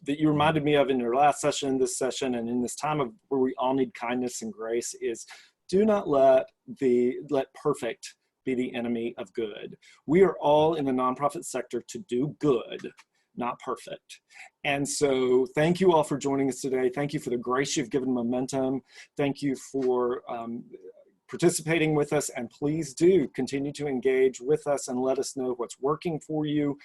that you reminded me of in your last session, this session, and in this time of where we all need kindness and grace is, do not let perfect be the enemy of good. We are all in the nonprofit sector to do good, not perfect. And so thank you all for joining us today. Thank you for the grace you've given Momentum. Thank you for participating with us, and please do continue to engage with us and let us know what's working for you,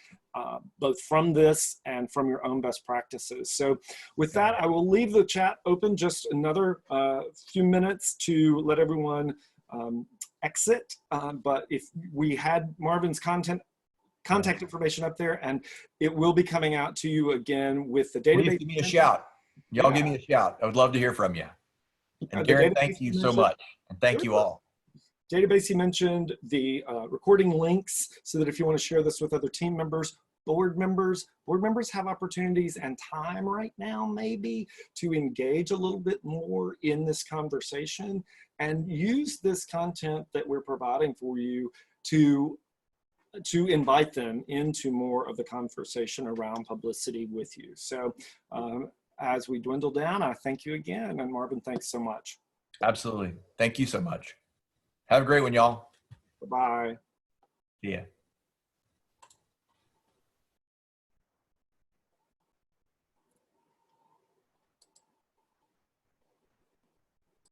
both from this and from your own best practices. So with that, I will leave the chat open just another few minutes to let everyone exit. But if we had Marvin's contact information up there, and it will be coming out to you again with the database. Please give me a shout. Y'all give me a shout. I would love to hear from you. And Darren, thank you so much. And thank you all. Database you mentioned, the recording links, so that if you want to share this with other team members, board members have opportunities and time right now maybe to engage a little bit more in this conversation and use this content that we're providing for you to invite them into more of the conversation around publicity with you. So as we dwindle down, I thank you again. And Marvin, thanks so much. Absolutely. Thank you so much. Have a great one, y'all. Bye-bye. See ya.